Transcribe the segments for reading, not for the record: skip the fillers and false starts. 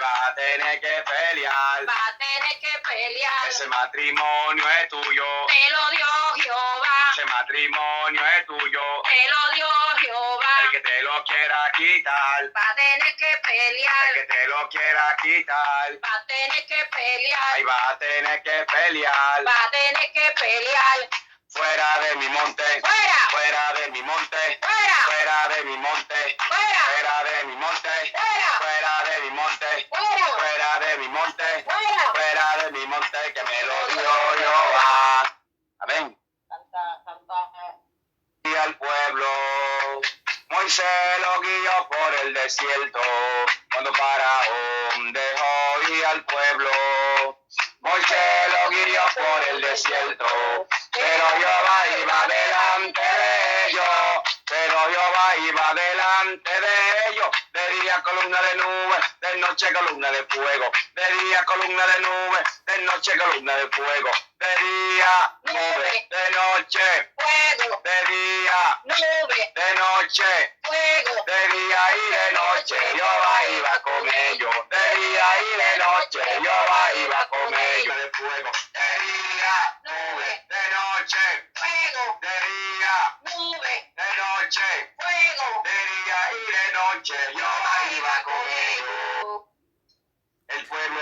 va a tener que pelear. Va a tener que pelear. Ese matrimonio es tuyo. Te lo dio Jehová. Ese matrimonio es tuyo. Te lo dio Jehová. El que te lo quiera quitar. Va a tener que pelear. El que te lo quiera quitar. Va a tener que pelear. Ahí va a tener que pelear. Va a tener que pelear. Fuera de mi monte. Fuera. Fuera de mi monte. Fuera. Fuera de mi monte. Fuera. Fuera de mi monte. Fuera. Fuera de mi monte. Fuera. Fuera de mi monte. Fuera. Fuera de mi monte que me lo dio Jehová. Amén. Y al pueblo, Moisés lo guió por el desierto, cuando Faraón dejó ir al pueblo. Moisés lo guió por el desierto, pero Jehová iba delante de ellos. Pero Jehová iba delante de ellos. De día columna de nube, de noche columna de fuego. De día columna de nube, de noche columna de fuego. De día nube, de noche Fuego. de día, Nube. de noche, Fuego. de día y de noche, Jehová iba con ellos. De día y de noche, Jehová iba con ellos. De fuego, de día, nube, de noche, Fuego. de día, Nube. de noche, Fuego. de día y de noche, Jehová iba con ellos. El pueblo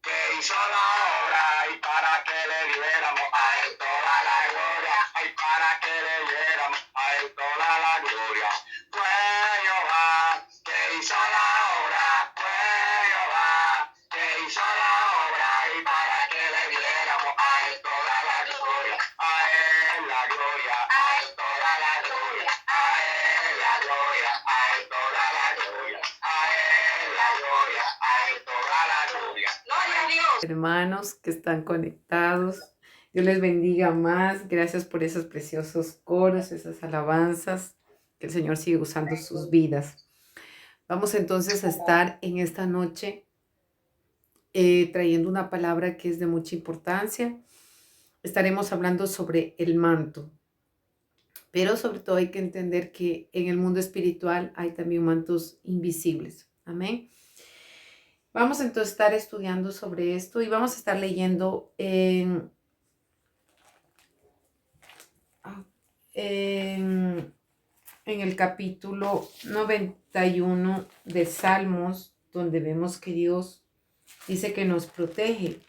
que hizo la obra y para que le diéramos a él toda la gloria, y para que le diéramos a él toda la gloria. Fue Jehová que hizo la obra, fue Jehová que hizo la obra y para que le diéramos a él toda la gloria, a él la gloria, a él toda la gloria, a él la gloria, a él toda la gloria, a él la gloria, a él toda la gloria. Gloria a Dios. Hermanos que están conectados, Dios les bendiga más. Gracias por esos preciosos coros, esas alabanzas, que el Señor sigue usando sus vidas. Vamos entonces a estar en esta noche trayendo una palabra que es de mucha importancia. Estaremos hablando sobre el manto, pero sobre todo hay que entender que en el mundo espiritual hay también mantos invisibles. Amén. Vamos entonces a estar estudiando sobre esto y vamos a estar leyendo en el capítulo 91 de Salmos, donde vemos que Dios dice que nos protege,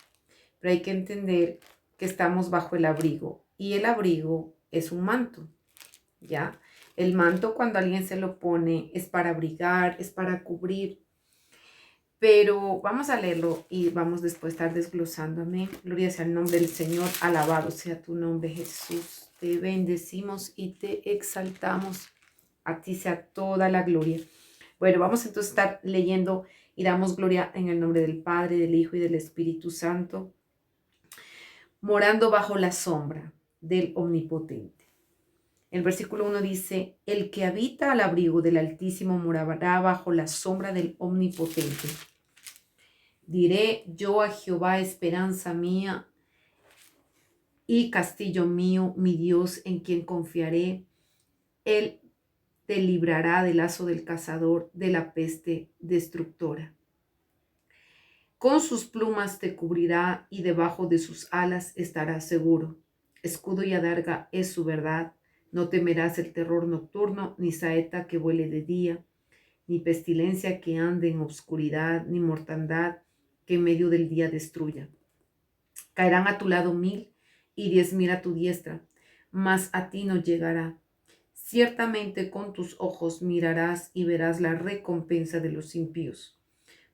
pero hay que entender que estamos bajo el abrigo y el abrigo es un manto, ¿ya? El manto cuando alguien se lo pone es para abrigar, es para cubrir. Pero vamos a leerlo y vamos después a estar desglosando. Amén. Gloria sea el nombre del Señor. Alabado sea tu nombre, Jesús. Te bendecimos y te exaltamos. A ti sea toda la gloria. Bueno, vamos entonces a estar leyendo y damos gloria en el nombre del Padre, del Hijo y del Espíritu Santo. Morando bajo la sombra del Omnipotente. El versículo 1 dice, el que habita al abrigo del Altísimo morará bajo la sombra del Omnipotente. Diré yo a Jehová, esperanza mía y castillo mío, mi Dios, en quien confiaré. Él te librará del lazo del cazador, de la peste destructora. Con sus plumas te cubrirá y debajo de sus alas estarás seguro. Escudo y adarga es su verdad. No temerás el terror nocturno, ni saeta que vuele de día, ni pestilencia que ande en obscuridad, ni mortandad que en medio del día destruya. Caerán a tu lado 1000 y 10,000 a tu diestra, mas a ti no llegará. Ciertamente con tus ojos mirarás y verás la recompensa de los impíos,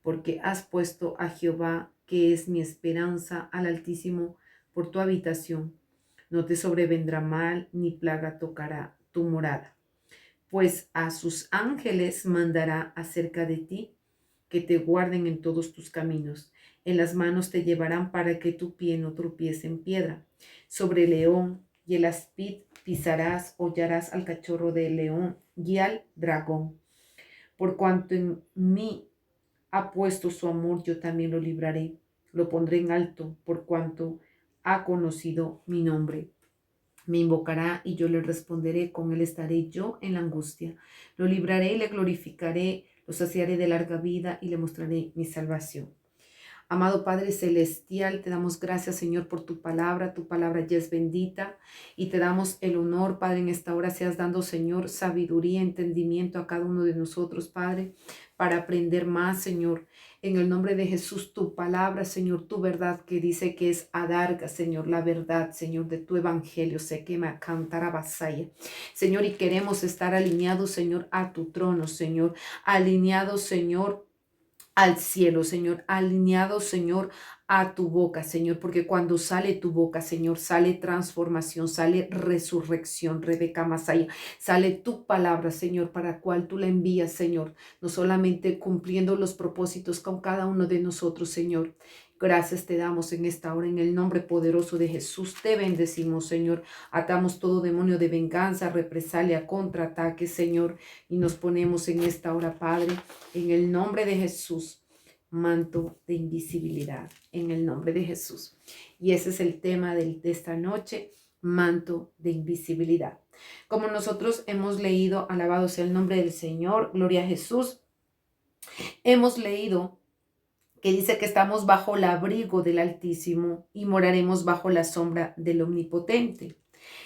porque has puesto a Jehová, que es mi esperanza, al Altísimo, por tu habitación. No te sobrevendrá mal, ni plaga tocará tu morada. Pues a sus ángeles mandará acerca de ti, que te guarden en todos tus caminos. En las manos te llevarán para que tu pie no tropiece en piedra. Sobre el león y el aspid pisarás, hollarás al cachorro del león y al dragón. Por cuanto en mí ha puesto su amor, yo también lo libraré. Lo pondré en alto, por cuanto ha conocido mi nombre. Me invocará y yo le responderé, con él estaré yo en la angustia. Lo libraré y le glorificaré, lo saciaré de larga vida y le mostraré mi salvación. Amado Padre Celestial, te damos gracias, Señor, por tu palabra ya es bendita y te damos el honor, Padre, en esta hora seas dando, Señor, sabiduría, entendimiento a cada uno de nosotros, Padre, para aprender más, Señor. En el nombre de Jesús, tu palabra, Señor, tu verdad que dice que es adarga, Señor, la verdad, Señor, de tu evangelio, se quema, cantará vasalla. Señor, y queremos estar alineados, Señor, a tu trono, Señor, alineados, Señor, al cielo, Señor, alineado, Señor, a tu boca, Señor, porque cuando sale tu boca, Señor, sale transformación, sale resurrección, Rebeca Masaya, sale tu palabra, Señor, para cual tú la envías, Señor, no solamente cumpliendo los propósitos con cada uno de nosotros, Señor. Gracias te damos en esta hora, en el nombre poderoso de Jesús, te bendecimos, Señor. Atamos todo demonio de venganza, represalia, contraataque, Señor, y nos ponemos en esta hora, Padre, en el nombre de Jesús, manto de invisibilidad, en el nombre de Jesús. Y ese es el tema de esta noche, manto de invisibilidad. Como nosotros hemos leído, alabado sea el nombre del Señor, gloria a Jesús, hemos leído que dice que estamos bajo el abrigo del Altísimo y moraremos bajo la sombra del Omnipotente.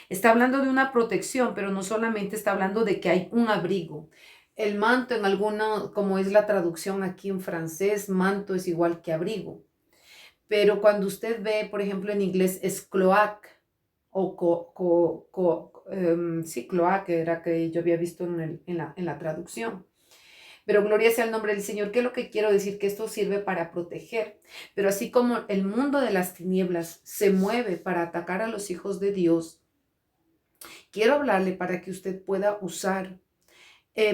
Está hablando de una protección, pero no solamente está hablando de que hay un abrigo. El manto en alguna, como es la traducción aquí en francés, manto es igual que abrigo. Pero cuando usted ve, por ejemplo, en inglés es cloac o sí, cloac era que yo había visto en la traducción. Pero gloria sea el nombre del Señor. ¿Qué es lo que quiero decir? Que esto sirve para proteger. Pero así como el mundo de las tinieblas se mueve para atacar a los hijos de Dios, quiero hablarle para que usted pueda usar,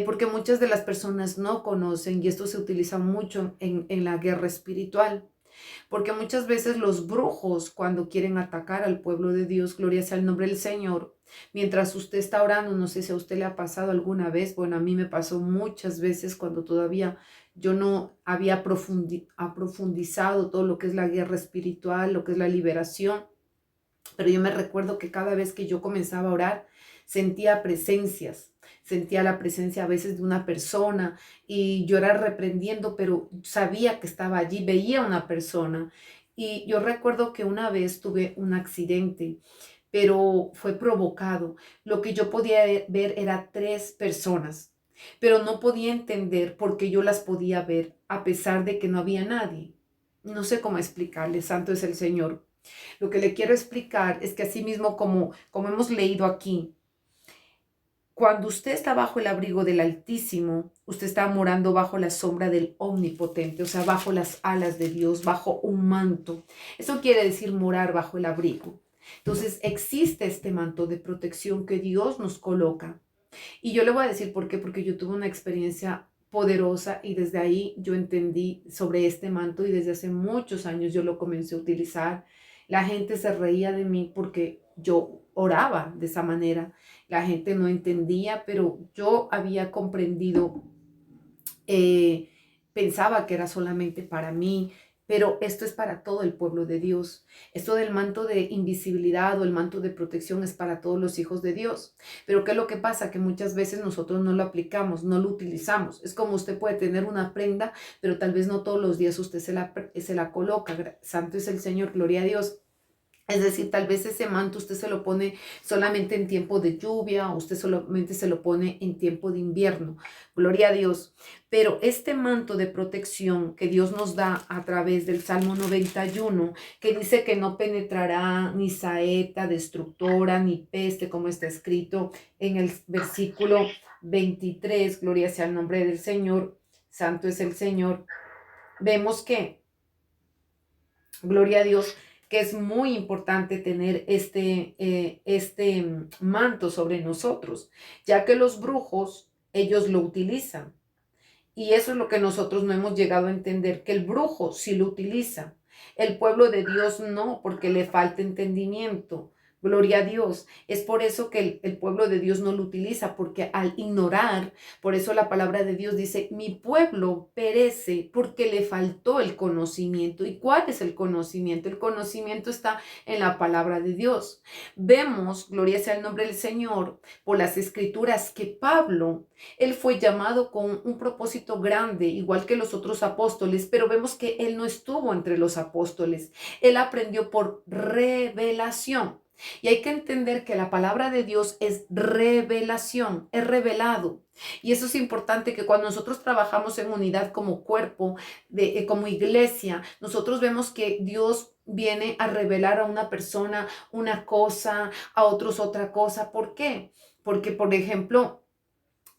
porque muchas de las personas no conocen, y esto se utiliza mucho en la guerra espiritual, porque muchas veces los brujos, cuando quieren atacar al pueblo de Dios, gloria sea el nombre del Señor, mientras usted está orando, no sé si a usted le ha pasado alguna vez, bueno, a mí me pasó muchas veces cuando todavía yo no había profundizado todo lo que es la guerra espiritual, lo que es la liberación, pero yo me recuerdo que cada vez que yo comenzaba a orar, sentía presencias, sentía la presencia a veces de una persona y yo era reprendiendo, pero sabía que estaba allí, veía una persona. Y yo recuerdo que una vez tuve un accidente, pero fue provocado. Lo que yo podía ver era 3 personas, pero no podía entender por qué yo las podía ver a pesar de que no había nadie. No sé cómo explicarle, santo es el Señor. Lo que le quiero explicar es que así mismo como hemos leído aquí, cuando usted está bajo el abrigo del Altísimo, usted está morando bajo la sombra del Omnipotente, o sea, bajo las alas de Dios, bajo un manto. Eso quiere decir morar bajo el abrigo. Entonces existe este manto de protección que Dios nos coloca. Y yo le voy a decir por qué, porque yo tuve una experiencia poderosa y desde ahí yo entendí sobre este manto y desde hace muchos años yo lo comencé a utilizar. La gente se reía de mí porque yo oraba de esa manera. La gente no entendía, pero yo había comprendido, pensaba que era solamente para mí, pero esto es para todo el pueblo de Dios. Esto del manto de invisibilidad o el manto de protección es para todos los hijos de Dios. Pero ¿qué es lo que pasa? Que muchas veces nosotros no lo aplicamos, no lo utilizamos. Es como usted puede tener una prenda, pero tal vez no todos los días usted se la coloca. Santo es el Señor, gloria a Dios. Es decir, tal vez ese manto usted se lo pone solamente en tiempo de lluvia, o usted solamente se lo pone en tiempo de invierno. Gloria a Dios. Pero este manto de protección que Dios nos da a través del Salmo 91, que dice que no penetrará ni saeta destructora, ni peste, como está escrito en el versículo 23, gloria sea el nombre del Señor, santo es el Señor. Vemos que, gloria a Dios, que es muy importante tener este manto sobre nosotros, ya que los brujos, ellos lo utilizan. Y eso es lo que nosotros no hemos llegado a entender, que el brujo sí lo utiliza. El pueblo de Dios no, porque le falta entendimiento. Gloria a Dios. Es por eso que el pueblo de Dios no lo utiliza, porque al ignorar, por eso la palabra de Dios dice, mi pueblo perece porque le faltó el conocimiento. ¿Y cuál es el conocimiento? El conocimiento está en la palabra de Dios. Vemos, gloria sea el nombre del Señor, por las escrituras que Pablo, él fue llamado con un propósito grande, igual que los otros apóstoles, pero vemos que él no estuvo entre los apóstoles. Él aprendió por revelación. Y hay que entender que la palabra de Dios es revelación, es revelado. Y eso es importante, que cuando nosotros trabajamos en unidad como cuerpo, como iglesia, nosotros vemos que Dios viene a revelar a una persona una cosa, a otros otra cosa. ¿Por qué? Porque, por ejemplo,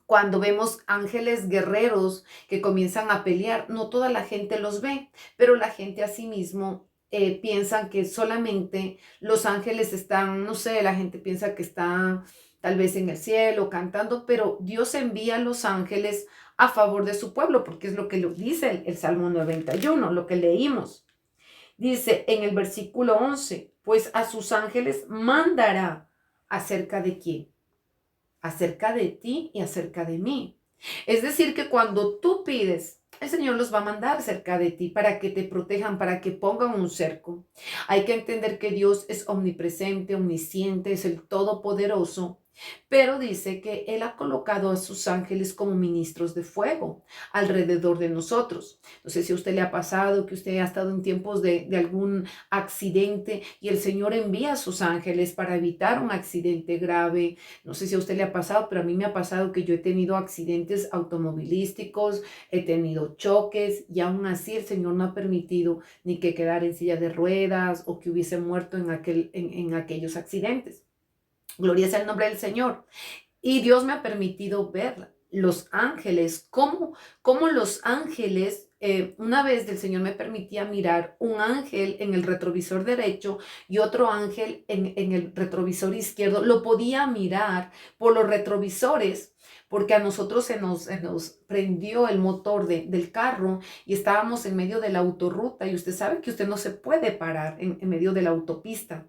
cuando vemos ángeles guerreros que comienzan a pelear, no toda la gente los ve, pero la gente asimismo piensan que solamente los ángeles están, no sé, la gente piensa que están tal vez en el cielo cantando, pero Dios envía a los ángeles a favor de su pueblo, porque es lo que lo dice el Salmo 91, lo que leímos. Dice en el versículo 11, pues a sus ángeles mandará acerca de quién, acerca de ti y acerca de mí. Es decir, que cuando tú pides, el Señor los va a mandar cerca de ti para que te protejan, para que pongan un cerco. Hay que entender que Dios es omnipresente, omnisciente, es el Todopoderoso, pero dice que Él ha colocado a sus ángeles como ministros de fuego alrededor de nosotros. No sé si a usted le ha pasado que usted ha estado en tiempos de algún accidente y el Señor envía a sus ángeles para evitar un accidente grave. No sé si a usted le ha pasado, pero a mí me ha pasado que yo he tenido accidentes automovilísticos, he tenido choques y aún así el Señor no ha permitido ni que quedara en silla de ruedas o que hubiese muerto en aquellos accidentes. Gloria sea el nombre del Señor. Y Dios me ha permitido ver los ángeles, cómo los ángeles, una vez del Señor me permitía mirar un ángel en el retrovisor derecho y otro ángel en el retrovisor izquierdo. Lo podía mirar por los retrovisores porque a nosotros se nos prendió el motor del carro y estábamos en medio de la autorruta y usted sabe que usted no se puede parar en medio de la autopista.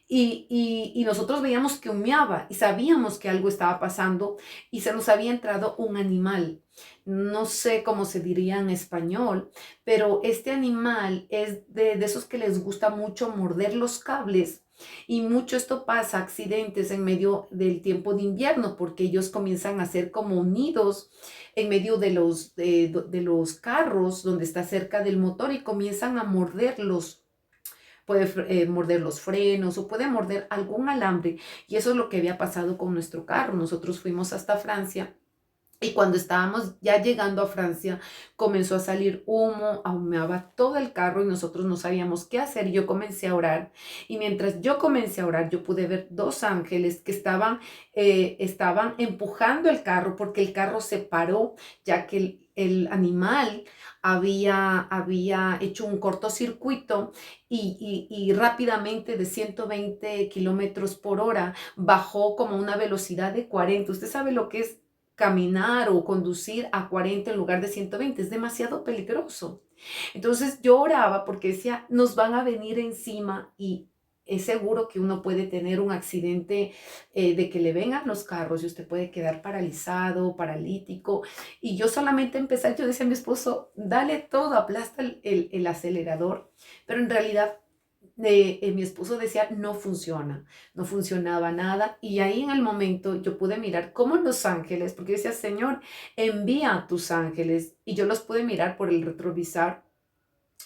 Y nosotros veíamos que humeaba y sabíamos que algo estaba pasando y se nos había entrado un animal. No sé cómo se diría en español, pero este animal es de esos que les gusta mucho morder los cables. Y mucho esto pasa, accidentes en medio del tiempo de invierno, porque ellos comienzan a ser como nidos en medio de los carros donde está cerca del motor y comienzan a morderlos. Puede morder los frenos o puede morder algún alambre. Y eso es lo que había pasado con nuestro carro. Nosotros fuimos hasta Francia. Y cuando estábamos ya llegando a Francia, comenzó a salir humo, ahumeaba todo el carro y nosotros no sabíamos qué hacer. Yo comencé a orar y mientras yo comencé a orar, yo pude ver dos ángeles que estaban empujando el carro porque el carro se paró, ya que el animal había hecho un cortocircuito y rápidamente de 120 kilómetros por hora bajó como una velocidad de 40. Usted sabe lo que es caminar o conducir a 40 en lugar de 120, es demasiado peligroso. Entonces yo oraba porque decía, nos van a venir encima y es seguro que uno puede tener un accidente de que le vengan los carros y usted puede quedar paralizado, paralítico. Y yo solamente empecé, yo decía a mi esposo, dale todo, aplasta el acelerador, pero en realidad mi esposo decía, no funciona, no funcionaba nada. Y ahí en el momento yo pude mirar cómo los ángeles, porque yo decía, Señor, envía a tus ángeles. Y yo los pude mirar por el retrovisor,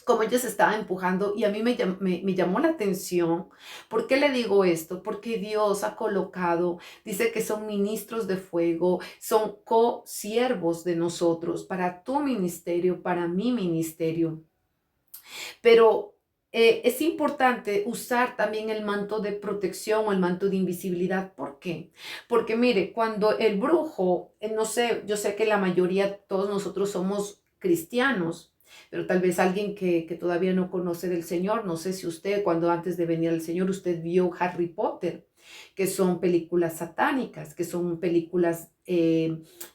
cómo ellos estaban empujando. Y a mí me llamó la atención. ¿Por qué le digo esto? Porque Dios ha colocado, dice que son ministros de fuego, son co-siervos de nosotros, para tu ministerio, para mi ministerio. Pero es importante usar también el manto de protección o el manto de invisibilidad. ¿Por qué? Porque mire, cuando el brujo, no sé, yo sé que la mayoría, todos nosotros somos cristianos, pero tal vez alguien que todavía no conoce del Señor, no sé si usted cuando antes de venir al Señor usted vio Harry Potter, que son películas satánicas, que son películas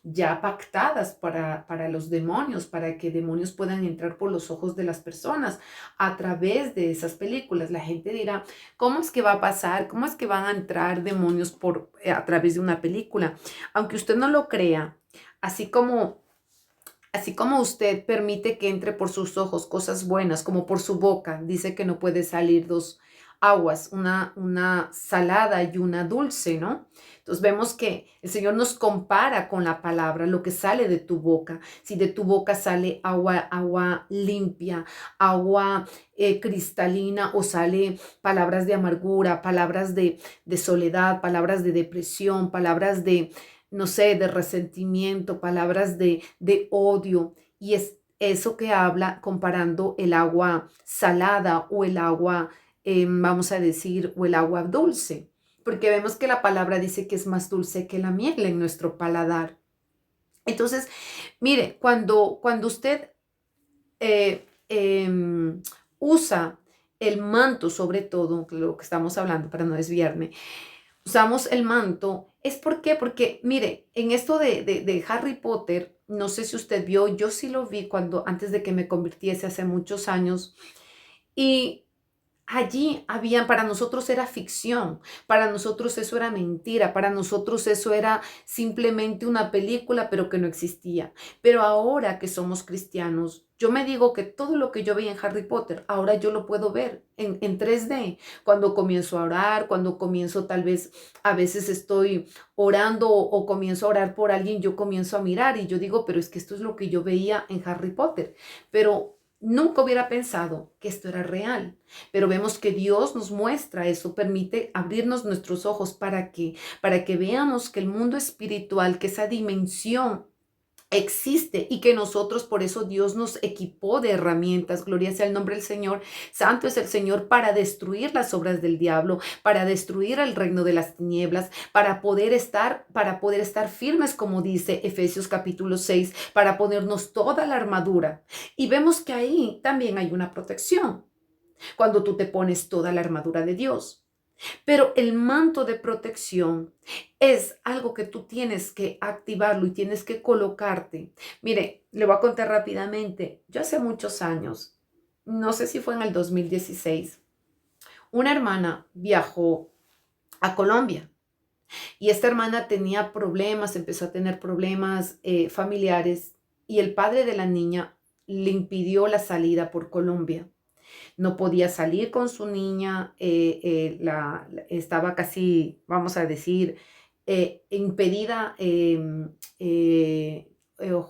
ya pactadas para los demonios, para que demonios puedan entrar por los ojos de las personas a través de esas películas. La gente dirá, ¿cómo es que va a pasar? ¿Cómo es que van a entrar demonios a través de una película? Aunque usted no lo crea, así como usted permite que entre por sus ojos cosas buenas, como por su boca, dice que no puede salir dos aguas, una salada y una dulce, ¿no? Entonces vemos que el Señor nos compara con la palabra, lo que sale de tu boca. Si de tu boca sale agua limpia, agua cristalina, o sale palabras de amargura, palabras de soledad, palabras de depresión, palabras de, no sé, de resentimiento, palabras de odio. Y es eso que habla comparando el agua salada o el agua, vamos a decir, o el agua dulce. Porque vemos que la palabra dice que es más dulce que la miel en nuestro paladar. Entonces, mire, cuando usted usa el manto, sobre todo, lo que estamos hablando para no desviarme, usamos el manto, ¿es por qué? Porque, mire, en esto de Harry Potter, no sé si usted vio, yo sí lo vi antes de que me convirtiese hace muchos años, y allí para nosotros era ficción, para nosotros eso era mentira, para nosotros eso era simplemente una película, pero que no existía. Pero ahora que somos cristianos, yo me digo que todo lo que yo veía en Harry Potter, ahora yo lo puedo ver en 3D. Cuando comienzo a orar, cuando comienzo tal vez, a veces estoy orando o comienzo a orar por alguien, yo comienzo a mirar y yo digo, pero es que esto es lo que yo veía en Harry Potter. Pero nunca hubiera pensado que esto era real, pero vemos que Dios nos muestra eso, permite abrirnos nuestros ojos para que veamos que el mundo espiritual, que esa dimensión existe y que nosotros, por eso Dios nos equipó de herramientas, gloria sea el nombre del Señor, santo es el Señor, para destruir las obras del diablo, para destruir el reino de las tinieblas, para poder estar firmes, como dice Efesios capítulo 6, para ponernos toda la armadura. Y vemos que ahí también hay una protección, cuando tú te pones toda la armadura de Dios. Pero el manto de protección es algo que tú tienes que activarlo y tienes que colocarte. Mire, le voy a contar rápidamente. Yo hace muchos años, no sé si fue en el 2016, una hermana viajó a Colombia y esta hermana tenía problemas, empezó a tener problemas familiares, y el padre de la niña le impidió la salida por Colombia. No podía salir con su niña, estaba casi, vamos a decir, impedida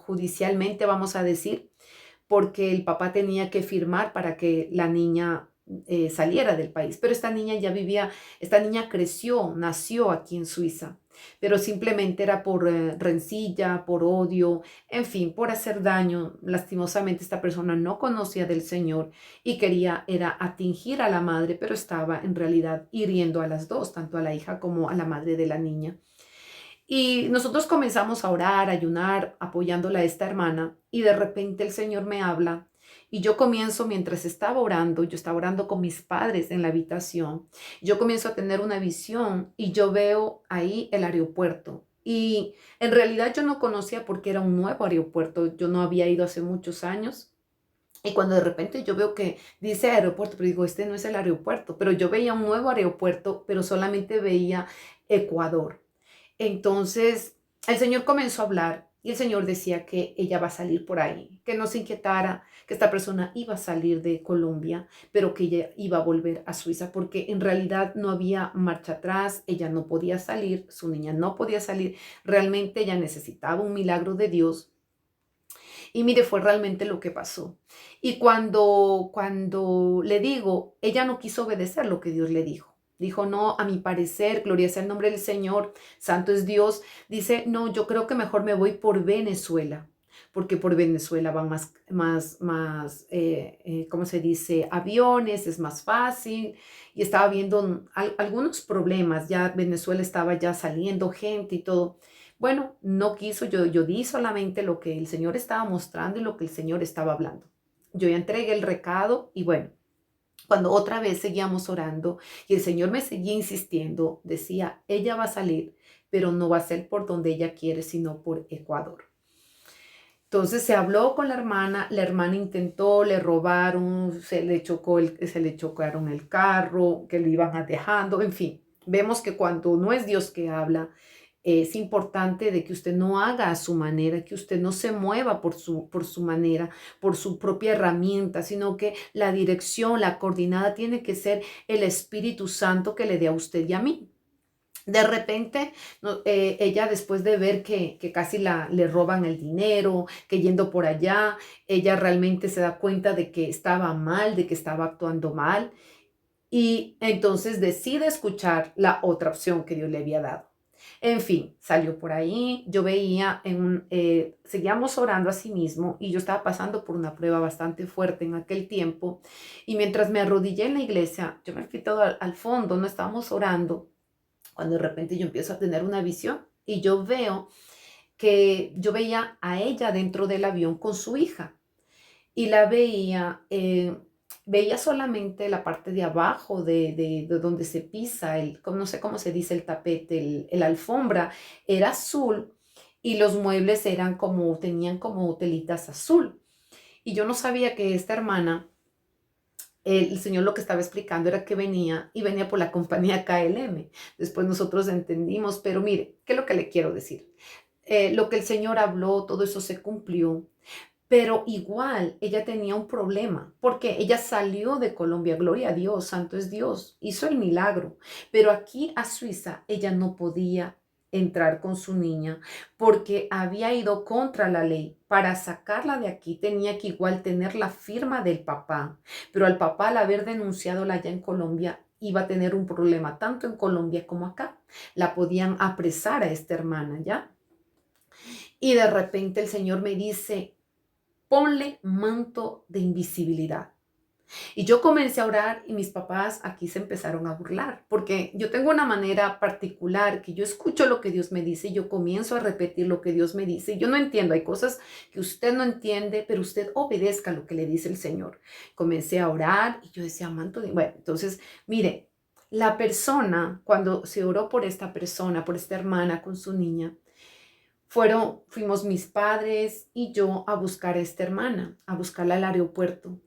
judicialmente, vamos a decir, porque el papá tenía que firmar para que la niña saliera del país. Pero esta niña creció, nació aquí en Suiza, pero simplemente era por rencilla, por odio, en fin, por hacer daño. Lastimosamente esta persona no conocía del Señor y era atingir a la madre, pero estaba en realidad hiriendo a las dos, tanto a la hija como a la madre de la niña. Y nosotros comenzamos a orar, a ayunar, apoyándola a esta hermana, y de repente el Señor me habla y yo comienzo, mientras yo estaba orando con mis padres en la habitación, yo comienzo a tener una visión y yo veo ahí el aeropuerto. Y en realidad yo no conocía porque era un nuevo aeropuerto, yo no había ido hace muchos años. Y cuando de repente yo veo que dice aeropuerto, pero digo, este no es el aeropuerto, pero yo veía un nuevo aeropuerto, pero solamente veía Ecuador. Entonces el Señor comenzó a hablar y el Señor decía que ella va a salir por ahí, que no se inquietara, que esta persona iba a salir de Colombia, pero que ella iba a volver a Suiza, porque en realidad no había marcha atrás, ella no podía salir, su niña no podía salir, realmente ella necesitaba un milagro de Dios. Y mire, fue realmente lo que pasó. Y cuando le digo, ella no quiso obedecer lo que Dios le dijo. Dijo, no, a mi parecer, gloria sea el nombre del Señor, santo es Dios. Dice, no, yo creo que mejor me voy por Venezuela, porque por Venezuela van ¿cómo se dice? Aviones, es más fácil. Y estaba viendo algunos problemas, ya Venezuela estaba ya saliendo gente y todo. Bueno, no quiso, yo di solamente lo que el Señor estaba mostrando y lo que el Señor estaba hablando. Yo ya entregué el recado y bueno, Cuando otra vez seguíamos orando y el Señor me seguía insistiendo, decía, ella va a salir, pero no va a ser por donde ella quiere, sino por Ecuador. Entonces se habló con la hermana intentó, le robaron, se le chocaron el carro, que lo iban dejando, en fin. Vemos que cuando no es Dios que habla, es importante de que usted no haga a su manera, que usted no se mueva por su manera, por su propia herramienta, sino que la dirección, la coordinada tiene que ser el Espíritu Santo que le dé a usted y a mí. De repente, ella después de ver que casi le roban el dinero, que yendo por allá, ella realmente se da cuenta de que estaba mal, de que estaba actuando mal, y entonces decide escuchar la otra opción que Dios le había dado. En fin, salió por ahí, yo veía, seguíamos orando a sí mismo y yo estaba pasando por una prueba bastante fuerte en aquel tiempo, y mientras me arrodillé en la iglesia, yo me fui todo al fondo, no estábamos orando, cuando de repente yo empiezo a tener una visión y yo veo que yo veía a ella dentro del avión con su hija y la veía solamente la parte de abajo de donde se pisa, no sé cómo se dice el tapete, el alfombra, era azul y los muebles tenían como telitas azul. Y yo no sabía que esta hermana, el Señor lo que estaba explicando era que venía por la compañía KLM. Después nosotros entendimos, pero mire, ¿qué es lo que le quiero decir? Lo que el Señor habló, todo eso se cumplió, pero igual ella tenía un problema, porque ella salió de Colombia, gloria a Dios, santo es Dios, hizo el milagro, pero aquí a Suiza ella no podía entrar con su niña porque había ido contra la ley. Para sacarla de aquí tenía que igual tener la firma del papá, pero al papá al haber denunciado allá en Colombia iba a tener un problema tanto en Colombia como acá. La podían apresar a esta hermana, ¿ya? Y de repente el Señor me dice, ponle manto de invisibilidad. Y yo comencé a orar y mis papás aquí se empezaron a burlar, porque yo tengo una manera particular que yo escucho lo que Dios me dice y yo comienzo a repetir lo que Dios me dice. Yo no entiendo, hay cosas que usted no entiende, pero usted obedezca lo que le dice el Señor. Comencé a orar y yo decía, manto de... Bueno, entonces, mire, la persona, cuando se oró por esta persona, por esta hermana con su niña, fuimos mis padres y yo a buscar a esta hermana, a buscarla al aeropuerto.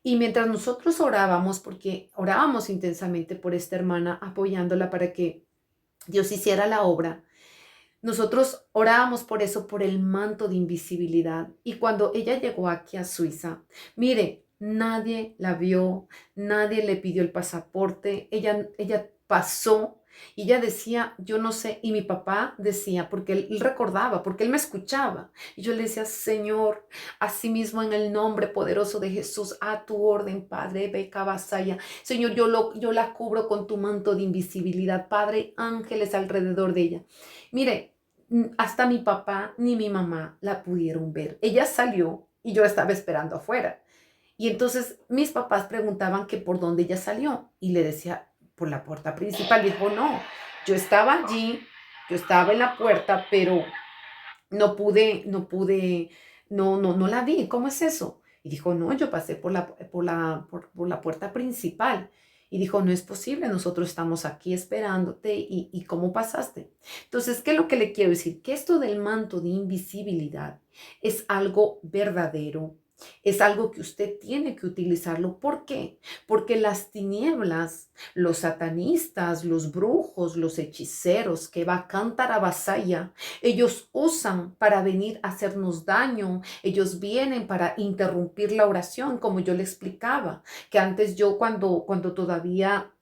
Y mientras nosotros orábamos, porque orábamos intensamente por esta hermana, apoyándola para que Dios hiciera la obra, nosotros orábamos por eso, por el manto de invisibilidad. Y cuando ella llegó aquí a Suiza, mire, nadie la vio, nadie le pidió el pasaporte, ella pasó. Y ella decía, yo no sé, y mi papá decía, porque él recordaba, porque él me escuchaba. Y yo le decía, Señor, asimismo en el nombre poderoso de Jesús, a tu orden, Padre, beca vasaya. Señor, yo la cubro con tu manto de invisibilidad, Padre, ángeles alrededor de ella. Mire, hasta mi papá ni mi mamá la pudieron ver. Ella salió y yo la estaba esperando afuera. Y entonces mis papás preguntaban que por dónde ella salió. Y le decía, por la puerta principal. Dijo, no, yo estaba allí, yo estaba en la puerta, pero no la vi. ¿Cómo es eso? Y dijo, no, yo pasé por la puerta principal. Y dijo, no es posible, nosotros estamos aquí esperándote y ¿cómo pasaste? Entonces, ¿qué es lo que le quiero decir? Que esto del manto de invisibilidad es algo verdadero, es algo que usted tiene que utilizarlo. ¿Por qué? Porque las tinieblas, los satanistas, los brujos, los hechiceros, que va a cantar a vasalla, ellos usan para venir a hacernos daño. Ellos vienen para interrumpir la oración, como yo le explicaba, que antes yo cuando todavía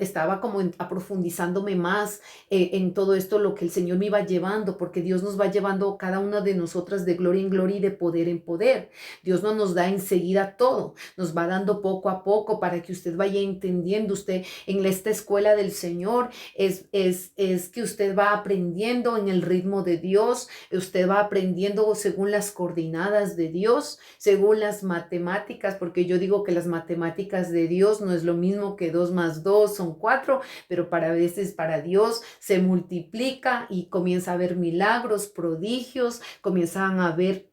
estaba como aprofundizándome más en todo esto, lo que el Señor me iba llevando, porque Dios nos va llevando cada una de nosotras de gloria en gloria y de poder en poder. Dios no nos da enseguida todo, nos va dando poco a poco para que usted vaya entendiendo. Usted en esta escuela del Señor es que usted va aprendiendo en el ritmo de Dios, usted va aprendiendo según las coordenadas de Dios, según las matemáticas, porque yo digo que las matemáticas de Dios no es lo mismo que 2 más 2 son 4, pero para veces para Dios se multiplica y comienza a haber milagros, prodigios, comienzan a haber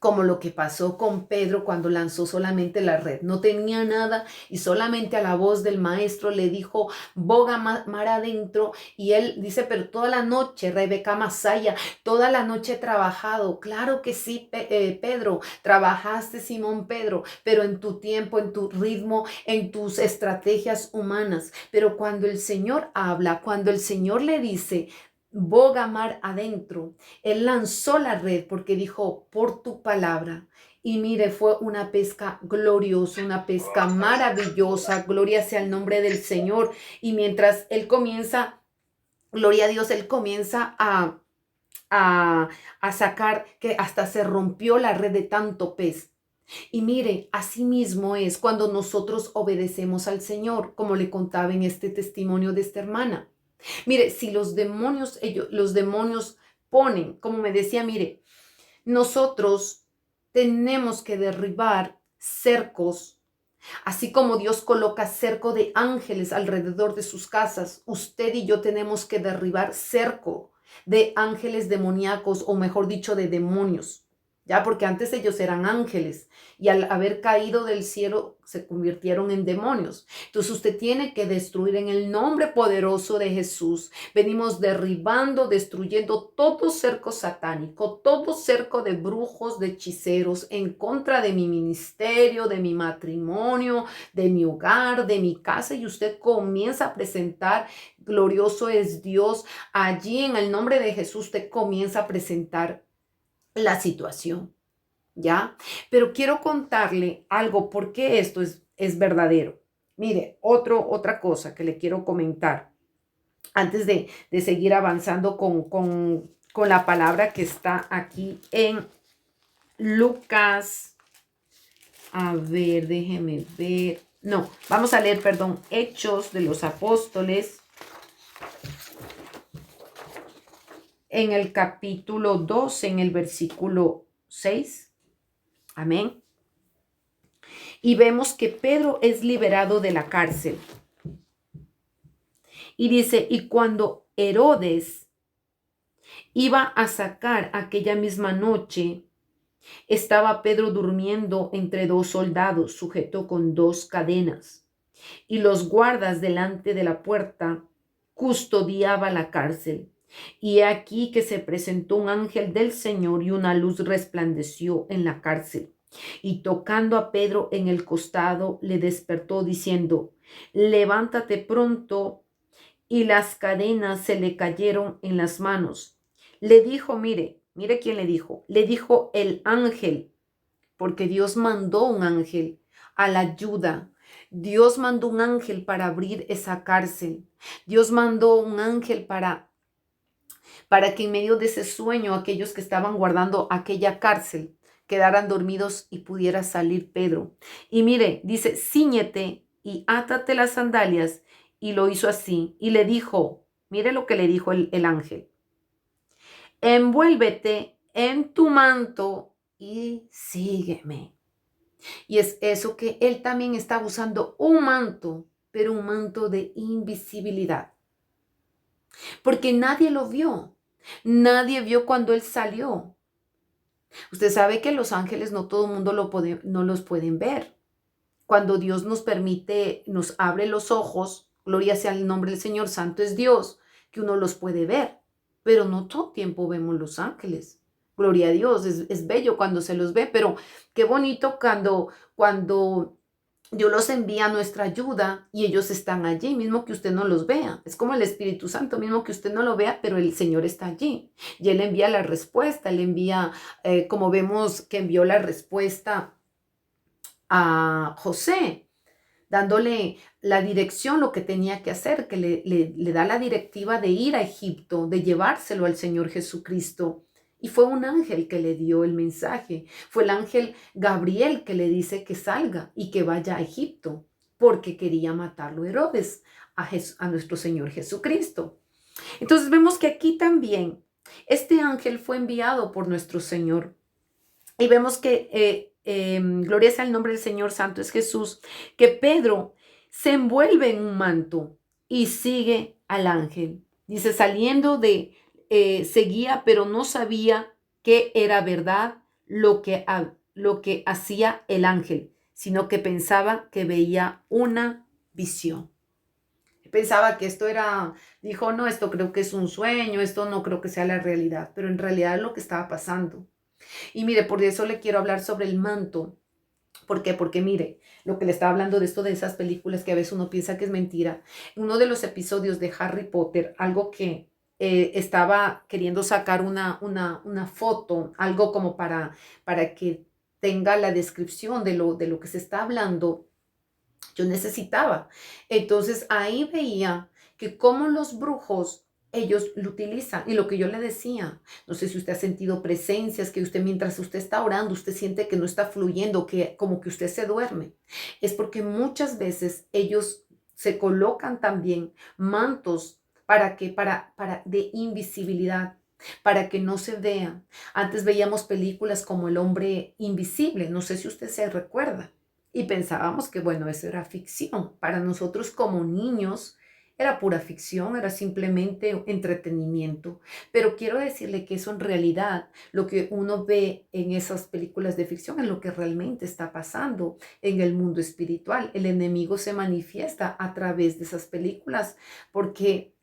como lo que pasó con Pedro cuando lanzó solamente la red. No tenía nada y solamente a la voz del maestro le dijo, boga mar adentro. Y él dice, pero toda la noche, Rebeca Masaya, toda la noche he trabajado. Claro que sí, Pedro, trabajaste, Simón Pedro, pero en tu tiempo, en tu ritmo, en tus estrategias humanas. Pero cuando el Señor habla, cuando el Señor le dice, boga mar adentro, él lanzó la red porque dijo, por tu palabra. Y mire, fue una pesca gloriosa, una pesca maravillosa. Gloria sea el nombre del Señor. Y mientras él comienza, gloria a Dios, él comienza a sacar, que hasta se rompió la red de tanto pez. Y mire, así mismo es cuando nosotros obedecemos al Señor, como le contaba en este testimonio de esta hermana. Mire, si los demonios ponen, como me decía, mire, nosotros tenemos que derribar cercos, así como Dios coloca cerco de ángeles alrededor de sus casas. Usted y yo tenemos que derribar cerco de ángeles demoníacos, o mejor dicho, de demonios. Ya, porque antes ellos eran ángeles y al haber caído del cielo se convirtieron en demonios. Entonces usted tiene que destruir en el nombre poderoso de Jesús. Venimos derribando, destruyendo todo cerco satánico, todo cerco de brujos, de hechiceros en contra de mi ministerio, de mi matrimonio, de mi hogar, de mi casa. Y usted comienza a presentar, glorioso es Dios. Allí en el nombre de Jesús usted comienza a presentar la situación, ¿ya? Pero quiero contarle algo, porque esto es verdadero. Mire, otra cosa que le quiero comentar antes de seguir avanzando con la palabra que está aquí en Lucas. A ver, déjeme ver. No, vamos a leer, perdón, Hechos de los Apóstoles. En el capítulo 2, en el versículo 6. Amén. Y vemos que Pedro es liberado de la cárcel. Y dice, y cuando Herodes iba a sacar aquella misma noche, estaba Pedro durmiendo entre dos soldados, sujeto con dos cadenas. Y los guardas delante de la puerta custodiaban la cárcel. Y he aquí que se presentó un ángel del Señor y una luz resplandeció en la cárcel. Y tocando a Pedro en el costado, le despertó diciendo, levántate pronto. Y las cadenas se le cayeron en las manos. Le dijo, mire quién le dijo el ángel, porque Dios mandó un ángel a la ayuda. Dios mandó un ángel para abrir esa cárcel. Dios mandó un ángel para que en medio de ese sueño aquellos que estaban guardando aquella cárcel quedaran dormidos y pudiera salir Pedro. Y mire, dice, cíñete y átate las sandalias. Y lo hizo así. Y le dijo, mire lo que le dijo el ángel, envuélvete en tu manto y sígueme. Y es eso, que él también está usando un manto, pero un manto de invisibilidad. Porque nadie lo vio. Nadie vio cuando él salió. Usted sabe que los ángeles no todo el mundo no los pueden ver. Cuando Dios nos permite, nos abre los ojos, gloria sea el nombre del Señor, santo es Dios, que uno los puede ver. Pero no todo tiempo vemos los ángeles. Gloria a Dios, es bello cuando se los ve, pero qué bonito cuando Dios los envía a nuestra ayuda y ellos están allí, mismo que usted no los vea. Es como el Espíritu Santo, mismo que usted no lo vea, pero el Señor está allí. Y Él envía la respuesta, Él envía, como vemos que envió la respuesta a José, dándole la dirección, lo que tenía que hacer, que le da la directiva de ir a Egipto, de llevárselo al Señor Jesucristo. Y fue un ángel que le dio el mensaje. Fue el ángel Gabriel que le dice que salga y que vaya a Egipto, porque quería matarlo Herodes a nuestro Señor Jesucristo. Entonces vemos que aquí también este ángel fue enviado por nuestro Señor. Y vemos que, gloria sea el nombre del Señor, santo es Jesús, que Pedro se envuelve en un manto y sigue al ángel. Dice, saliendo seguía, pero no sabía que era verdad lo que hacía el ángel, sino que pensaba que veía una visión. Pensaba que esto era, dijo, no, esto creo que es un sueño, esto no creo que sea la realidad, pero en realidad es lo que estaba pasando. Y mire, por eso le quiero hablar sobre el manto. ¿Por qué? Porque mire, lo que le estaba hablando de esto de esas películas que a veces uno piensa que es mentira. Uno de los episodios de Harry Potter, algo que estaba queriendo sacar una foto, algo como para que tenga la descripción de lo que se está hablando, yo necesitaba. Entonces ahí veía que como los brujos, ellos lo utilizan. Y lo que yo le decía, no sé si usted ha sentido presencias, que usted mientras usted está orando, usted siente que no está fluyendo, que como que usted se duerme. Es porque muchas veces ellos se colocan también mantos para de invisibilidad, para que no se vean. Antes veíamos películas como El hombre invisible, no sé si usted se recuerda. Y pensábamos que, bueno, eso era ficción. Para nosotros como niños era pura ficción, era simplemente entretenimiento. Pero quiero decirle que eso en realidad, lo que uno ve en esas películas de ficción es lo que realmente está pasando en el mundo espiritual. El enemigo se manifiesta a través de esas películas porque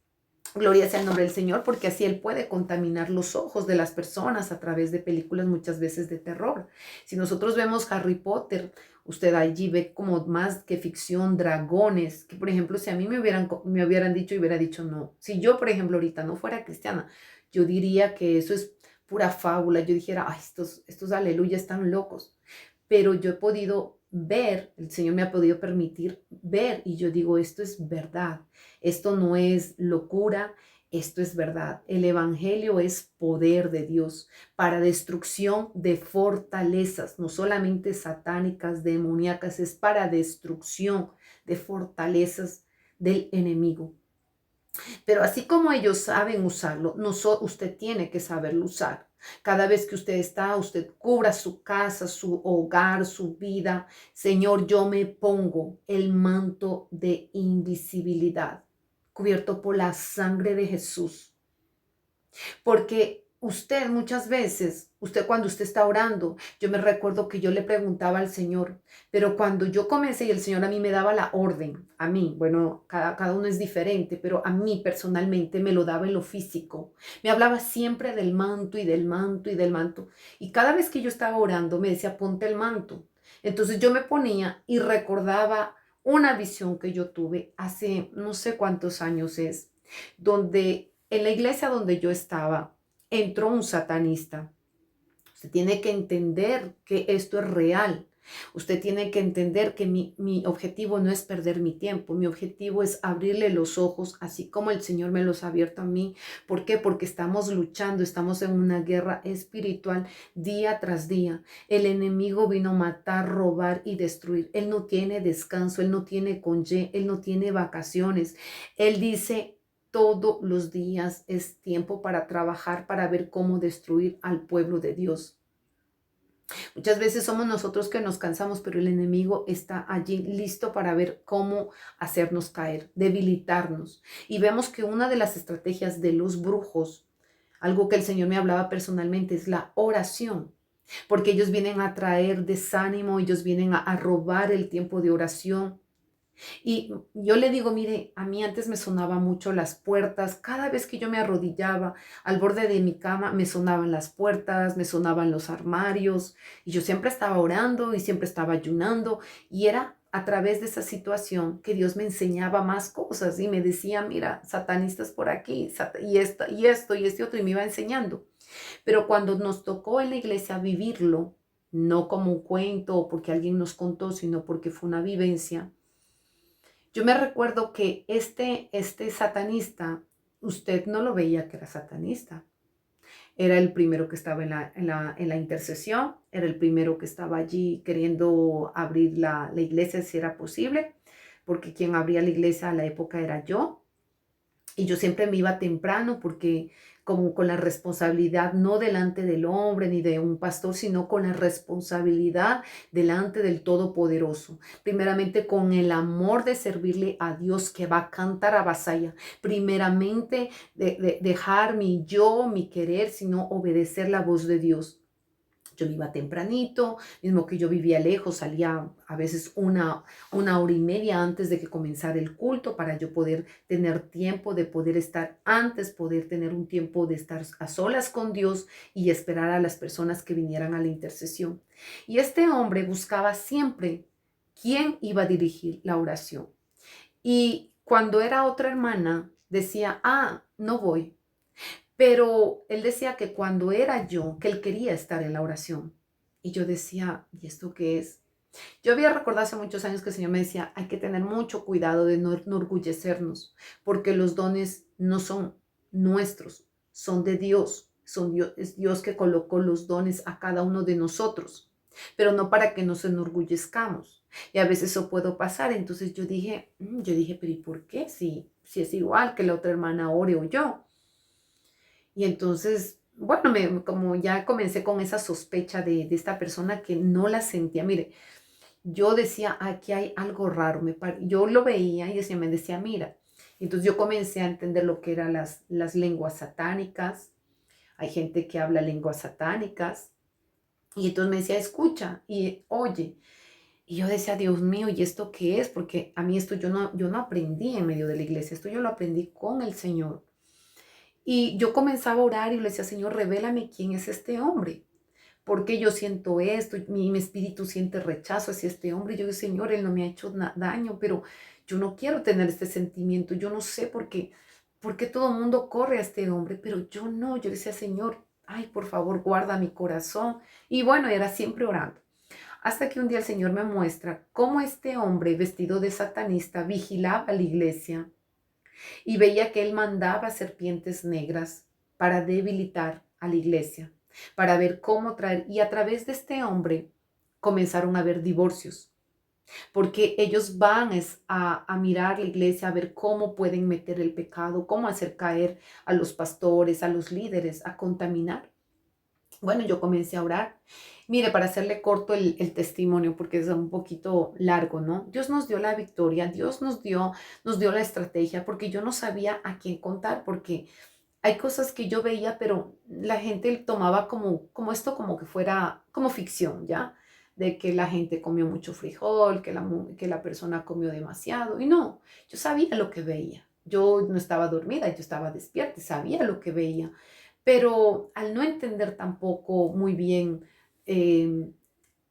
gloria sea el nombre del Señor, porque así Él puede contaminar los ojos de las personas a través de películas muchas veces de terror. Si nosotros vemos Harry Potter, usted allí ve como más que ficción, dragones, que por ejemplo, si a mí me hubieran dicho y hubiera dicho no, si yo por ejemplo ahorita no fuera cristiana, yo diría que eso es pura fábula, yo dijera, ay, estos aleluya están locos, pero yo he podido ver, el Señor me ha podido permitir ver y yo digo, esto es verdad, esto no es locura, esto es verdad. El Evangelio es poder de Dios para destrucción de fortalezas, no solamente satánicas, demoníacas, es para destrucción de fortalezas del enemigo. Pero así como ellos saben usarlo, usted tiene que saberlo usar. Cada vez que usted está, usted cubra su casa, su hogar, su vida. Señor, yo me pongo el manto de invisibilidad, cubierto por la sangre de Jesús. Porque usted muchas veces, usted cuando usted está orando, yo me recuerdo que yo le preguntaba al Señor, pero cuando yo comencé y el Señor a mí me daba la orden, a mí, bueno, cada uno es diferente, pero a mí personalmente me lo daba en lo físico. Me hablaba siempre del manto y del manto y del manto. Y cada vez que yo estaba orando me decía, ponte el manto. Entonces yo me ponía y recordaba una visión que yo tuve hace no sé cuántos años es, donde en la iglesia donde yo estaba, entró un satanista. Usted tiene que entender que esto es real. Usted tiene que entender que mi objetivo no es perder mi tiempo. Mi objetivo es abrirle los ojos, así como el Señor me los ha abierto a mí. ¿Por qué? Porque estamos luchando, estamos en una guerra espiritual día tras día. El enemigo vino a matar, robar y destruir. Él no tiene descanso, él no tiene congé, él no tiene vacaciones. Él dice, todos los días es tiempo para trabajar, para ver cómo destruir al pueblo de Dios. Muchas veces somos nosotros que nos cansamos, pero el enemigo está allí listo para ver cómo hacernos caer, debilitarnos. Y vemos que una de las estrategias de los brujos, algo que el Señor me hablaba personalmente, es la oración. Porque ellos vienen a traer desánimo, ellos vienen a robar el tiempo de oración. Y yo le digo, mire, a mí antes me sonaban mucho las puertas. Cada vez que yo me arrodillaba al borde de mi cama, me sonaban las puertas, me sonaban los armarios. Y yo siempre estaba orando y siempre estaba ayunando. Y era a través de esa situación que Dios me enseñaba más cosas y me decía, mira, satanistas por aquí, y esto, y esto, y este otro, y me iba enseñando. Pero cuando nos tocó en la iglesia vivirlo, no como un cuento o porque alguien nos contó, sino porque fue una vivencia. Yo me recuerdo que este satanista, usted no lo veía que era satanista. Era el primero que estaba en la intercesión, era el primero que estaba allí queriendo abrir la iglesia si era posible, porque quien abría la iglesia a la época era yo. Y yo siempre me iba temprano porque como con la responsabilidad, no delante del hombre ni de un pastor, sino con la responsabilidad delante del Todopoderoso. Primeramente con el amor de servirle a Dios que va a cantar a vasalla. Primeramente de dejar mi yo, mi querer, sino obedecer la voz de Dios. Yo me iba tempranito, mismo que yo vivía lejos, salía a veces una hora y media antes de que comenzara el culto para yo poder tener tiempo de poder estar antes, poder tener un tiempo de estar a solas con Dios y esperar a las personas que vinieran a la intercesión. Y este hombre buscaba siempre quién iba a dirigir la oración. Y cuando era otra hermana, decía, no voy. Pero él decía que cuando era yo, que él quería estar en la oración. Y yo decía, ¿y esto qué es? Yo había recordado hace muchos años que el Señor me decía, hay que tener mucho cuidado de no enorgullecernos, porque los dones no son nuestros, son de Dios. Es Dios que colocó los dones a cada uno de nosotros, pero no para que nos enorgullezcamos. Y a veces eso puede pasar. Entonces yo dije, pero ¿y por qué? Si es igual que la otra hermana ore o yo. Y entonces, bueno, como ya comencé con esa sospecha de esta persona que no la sentía. Mire, yo decía, aquí hay algo raro. Yo lo veía y me decía, mira. Entonces yo comencé a entender lo que eran las lenguas satánicas. Hay gente que habla lenguas satánicas. Y entonces me decía, escucha y oye. Y yo decía, Dios mío, ¿y esto qué es? Porque a mí esto yo no aprendí en medio de la iglesia. Esto yo lo aprendí con el Señor. Y yo comenzaba a orar y le decía, Señor, revélame quién es este hombre. Porque yo siento esto, mi espíritu siente rechazo hacia este hombre. Yo digo, Señor, él no me ha hecho daño, pero yo no quiero tener este sentimiento. Yo no sé por qué todo el mundo corre a este hombre, pero yo no. Yo decía, Señor, ay, por favor, guarda mi corazón. Y bueno, era siempre orando. Hasta que un día el Señor me muestra cómo este hombre vestido de satanista vigilaba la iglesia y veía que él mandaba serpientes negras para debilitar a la iglesia, para ver cómo traer, y a través de este hombre comenzaron a haber divorcios, porque ellos van a mirar la iglesia, a ver cómo pueden meter el pecado, cómo hacer caer a los pastores, a los líderes, a contaminar. Bueno, yo comencé a orar. Mire, para hacerle corto el testimonio, porque es un poquito largo, ¿no? Dios nos dio la victoria, Dios nos dio la estrategia, porque yo no sabía a quién contar, porque hay cosas que yo veía, pero la gente tomaba como esto, como que fuera como ficción, ¿ya? De que la gente comió mucho frijol, que la persona comió demasiado. Y no, yo sabía lo que veía. Yo no estaba dormida, yo estaba despierta, sabía lo que veía. Pero al no entender tampoco muy bien eh,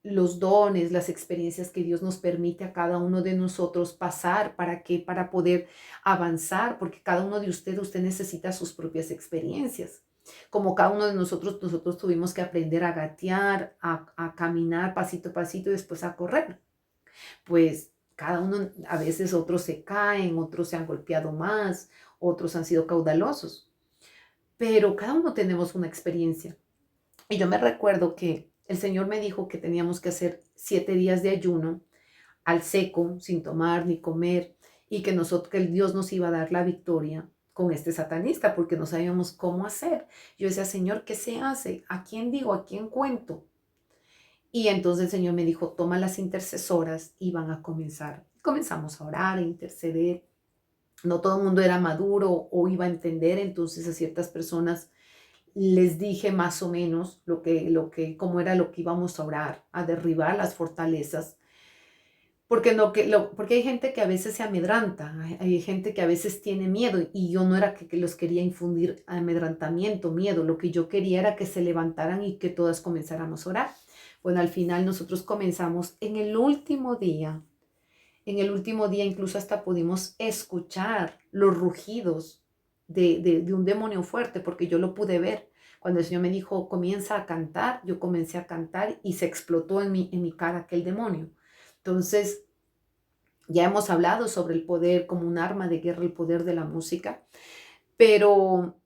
los dones, las experiencias que Dios nos permite a cada uno de nosotros pasar, ¿para qué? Para poder avanzar, porque cada uno de usted necesita sus propias experiencias. Como cada uno de nosotros tuvimos que aprender a gatear, a caminar pasito a pasito y después a correr. Pues cada uno, a veces otros se caen, otros se han golpeado más, otros han sido caudalosos, pero cada uno tenemos una experiencia. Y yo me recuerdo que el Señor me dijo que teníamos que hacer 7 días de ayuno al seco, sin tomar ni comer, y que el Dios nos iba a dar la victoria con este satanista, porque no sabíamos cómo hacer. Yo decía, Señor, ¿qué se hace? ¿A quién digo? ¿A quién cuento? Y entonces el Señor me dijo, toma las intercesoras y van a comenzar. Comenzamos a orar, a interceder. No todo el mundo era maduro o iba a entender, entonces a ciertas personas les dije más o menos cómo era lo que íbamos a orar, a derribar las fortalezas, porque, porque hay gente que a veces se amedranta, hay gente que a veces tiene miedo, y yo no era que los quería infundir amedrantamiento, miedo. Lo que yo quería era que se levantaran y que todas comenzáramos a orar. Bueno, al final nosotros comenzamos en el último día incluso hasta pudimos escuchar los rugidos de un demonio fuerte, porque yo lo pude ver. Cuando el Señor me dijo, comienza a cantar, yo comencé a cantar y se explotó en mi cara aquel demonio. Entonces, ya hemos hablado sobre el poder como un arma de guerra, el poder de la música, pero,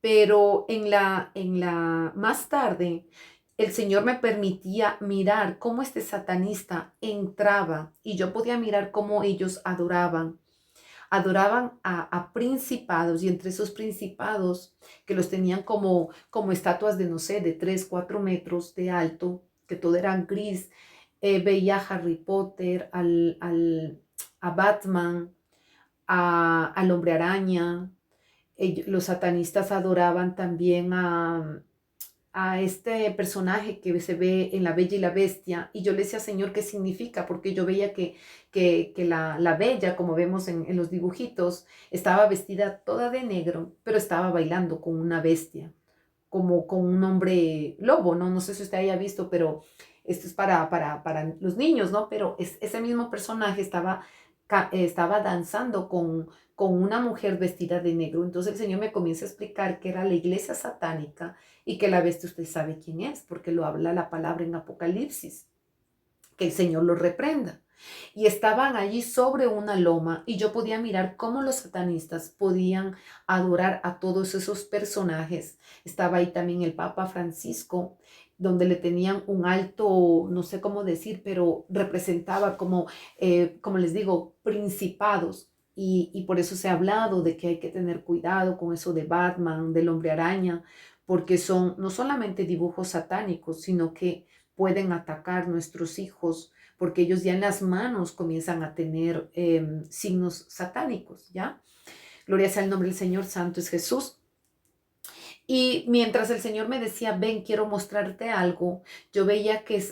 pero más tarde, el Señor me permitía mirar cómo este satanista entraba y yo podía mirar cómo ellos adoraban a principados, y entre esos principados que los tenían como estatuas de, no sé, de 3, 4 metros de alto, que todo era gris. Veía a Harry Potter, a Batman, al Hombre Araña. Los satanistas adoraban también a este personaje que se ve en La Bella y la Bestia, y yo le decía, Señor, ¿qué significa? Porque yo veía que la Bella, como vemos en los dibujitos, estaba vestida toda de negro, pero estaba bailando con una bestia, como con un hombre lobo, ¿no? No sé si usted haya visto, pero esto es para los niños, ¿no? Pero ese mismo personaje estaba danzando con una mujer vestida de negro. Entonces el Señor me comienza a explicar que era la iglesia satánica y que la bestia usted sabe quién es, porque lo habla la palabra en Apocalipsis, que el Señor lo reprenda. Y estaban allí sobre una loma y yo podía mirar cómo los satanistas podían adorar a todos esos personajes. Estaba ahí también el Papa Francisco, donde le tenían un alto, no sé cómo decir, pero representaba como les digo, principados. Y por eso se ha hablado de que hay que tener cuidado con eso de Batman, del hombre araña, porque son no solamente dibujos satánicos, sino que pueden atacar nuestros hijos, porque ellos ya en las manos comienzan a tener signos satánicos, ¿ya? Gloria sea el nombre del Señor, santo es Jesús. Y mientras el Señor me decía, ven, quiero mostrarte algo, yo veía que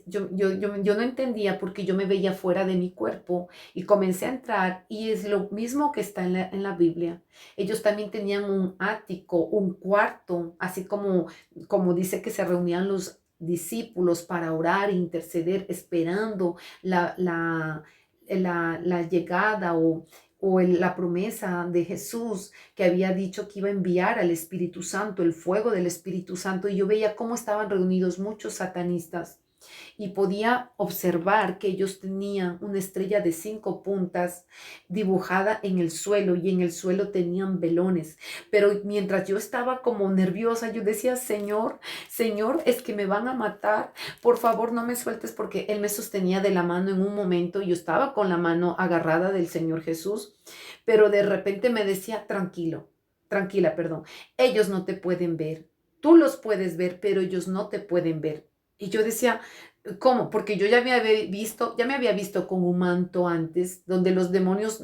yo no entendía porque yo me veía fuera de mi cuerpo y comencé a entrar y es lo mismo que está en la Biblia. Ellos también tenían un ático, un cuarto, así como dice que se reunían los discípulos para orar e interceder, esperando la llegada o la promesa de Jesús que había dicho que iba a enviar al Espíritu Santo, el fuego del Espíritu Santo, y yo veía cómo estaban reunidos muchos satanistas y podía observar que ellos tenían una estrella de 5 puntas dibujada en el suelo y en el suelo tenían velones. Pero mientras yo estaba como nerviosa, yo decía, Señor, Señor, es que me van a matar. Por favor, no me sueltes porque Él me sostenía de la mano en un momento. Yo estaba con la mano agarrada del Señor Jesús, pero de repente me decía, tranquila, perdón, ellos no te pueden ver. Tú los puedes ver, pero ellos no te pueden ver. Y yo decía, ¿cómo? Porque yo ya me había visto con un manto antes, donde los demonios,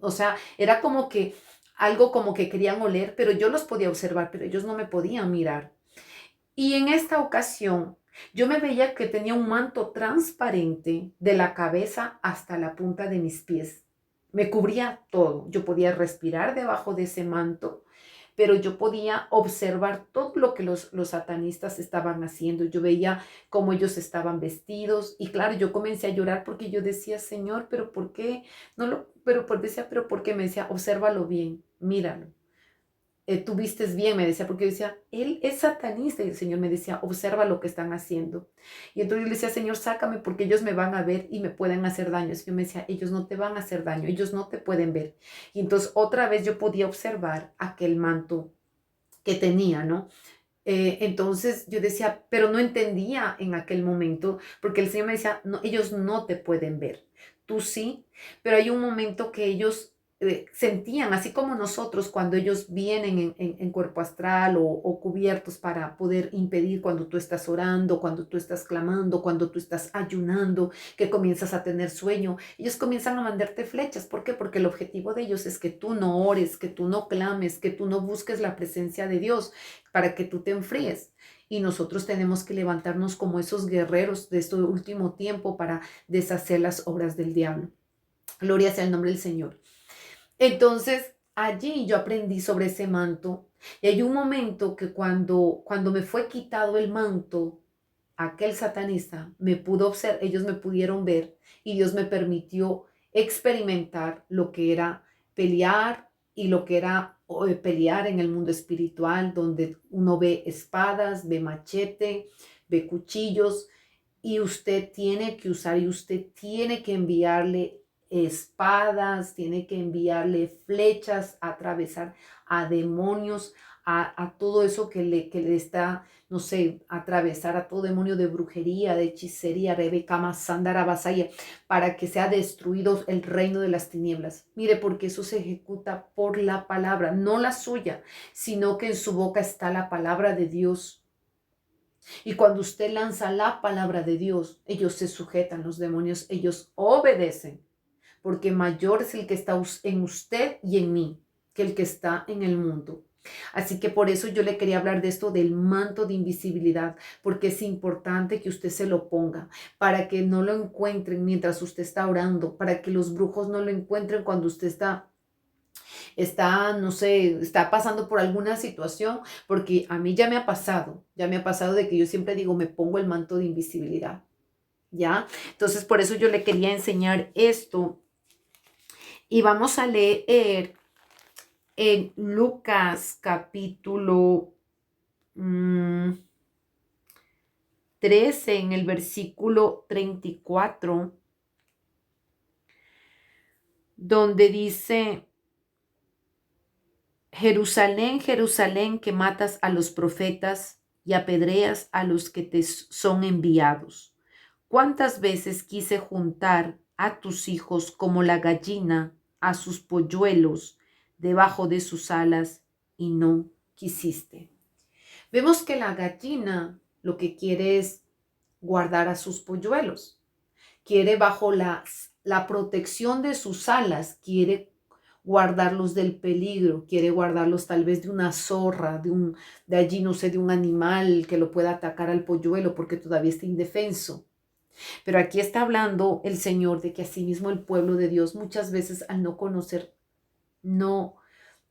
o sea, era como que algo como que querían oler, pero yo los podía observar, pero ellos no me podían mirar. Y en esta ocasión, yo me veía que tenía un manto transparente de la cabeza hasta la punta de mis pies. Me cubría todo. Yo podía respirar debajo de ese manto, pero yo podía observar todo lo que los satanistas estaban haciendo. Yo veía cómo ellos estaban vestidos y claro, yo comencé a llorar porque yo decía, Señor, pero ¿por qué? No lo, pero ¿por qué? Me decía, obsérvalo bien, míralo. Tú vistes bien, me decía, porque yo decía, él es satanista, y el Señor me decía, observa lo que están haciendo. Y entonces yo le decía, Señor, sácame porque ellos me van a ver y me pueden hacer daño. Y yo me decía, ellos no te van a hacer daño, ellos no te pueden ver. Y entonces otra vez yo podía observar aquel manto que tenía, ¿no? Entonces yo decía, pero no entendía en aquel momento, porque el Señor me decía, no, ellos no te pueden ver, tú sí, pero hay un momento que ellos sentían, así como nosotros cuando ellos vienen en cuerpo astral o cubiertos para poder impedir cuando tú estás orando, cuando tú estás clamando, cuando tú estás ayunando, que comienzas a tener sueño, ellos comienzan a mandarte flechas. ¿Por qué? Porque el objetivo de ellos es que tú no ores, que tú no clames, que tú no busques la presencia de Dios para que tú te enfríes. Y nosotros tenemos que levantarnos como esos guerreros de este último tiempo para deshacer las obras del diablo. Gloria sea el nombre del Señor. Entonces, allí yo aprendí sobre ese manto. Y hay un momento que cuando me fue quitado el manto, aquel satanista me pudo observar, ellos me pudieron ver y Dios me permitió experimentar lo que era pelear y lo que era pelear en el mundo espiritual, donde uno ve espadas, ve machete, ve cuchillos y usted tiene que usar y usted tiene que enviarle espadas, tiene que enviarle flechas, a atravesar a demonios, a todo eso que le está, no sé, atravesar a todo demonio de brujería, de hechicería, Rebeca, Masandara, Basaya, para que sea destruido el reino de las tinieblas. Mire, porque eso se ejecuta por la palabra, no la suya, sino que en su boca está la palabra de Dios. Y cuando usted lanza la palabra de Dios, ellos se sujetan, los demonios, ellos obedecen, porque mayor es el que está en usted y en mí que el que está en el mundo. Así que por eso yo le quería hablar de esto del manto de invisibilidad, porque es importante que usted se lo ponga, para que no lo encuentren mientras usted está orando, para que los brujos no lo encuentren cuando usted no sé, está pasando por alguna situación, porque a mí ya me ha pasado de que yo siempre digo, me pongo el manto de invisibilidad, ¿ya? Entonces por eso yo le quería enseñar esto y vamos a leer en Lucas capítulo 13, en el versículo 34, donde dice: Jerusalén, Jerusalén, que matas a los profetas y apedreas a los que te son enviados. ¿Cuántas veces quise juntar a tus hijos como la gallina a sus polluelos debajo de sus alas y no quisiste? Vemos que la gallina lo que quiere es guardar a sus polluelos. Quiere bajo la protección de sus alas, quiere guardarlos del peligro, quiere guardarlos tal vez de una zorra, de allí no sé, de un animal que lo pueda atacar al polluelo porque todavía está indefenso. Pero aquí está hablando el Señor de que asimismo el pueblo de Dios muchas veces al no conocer, no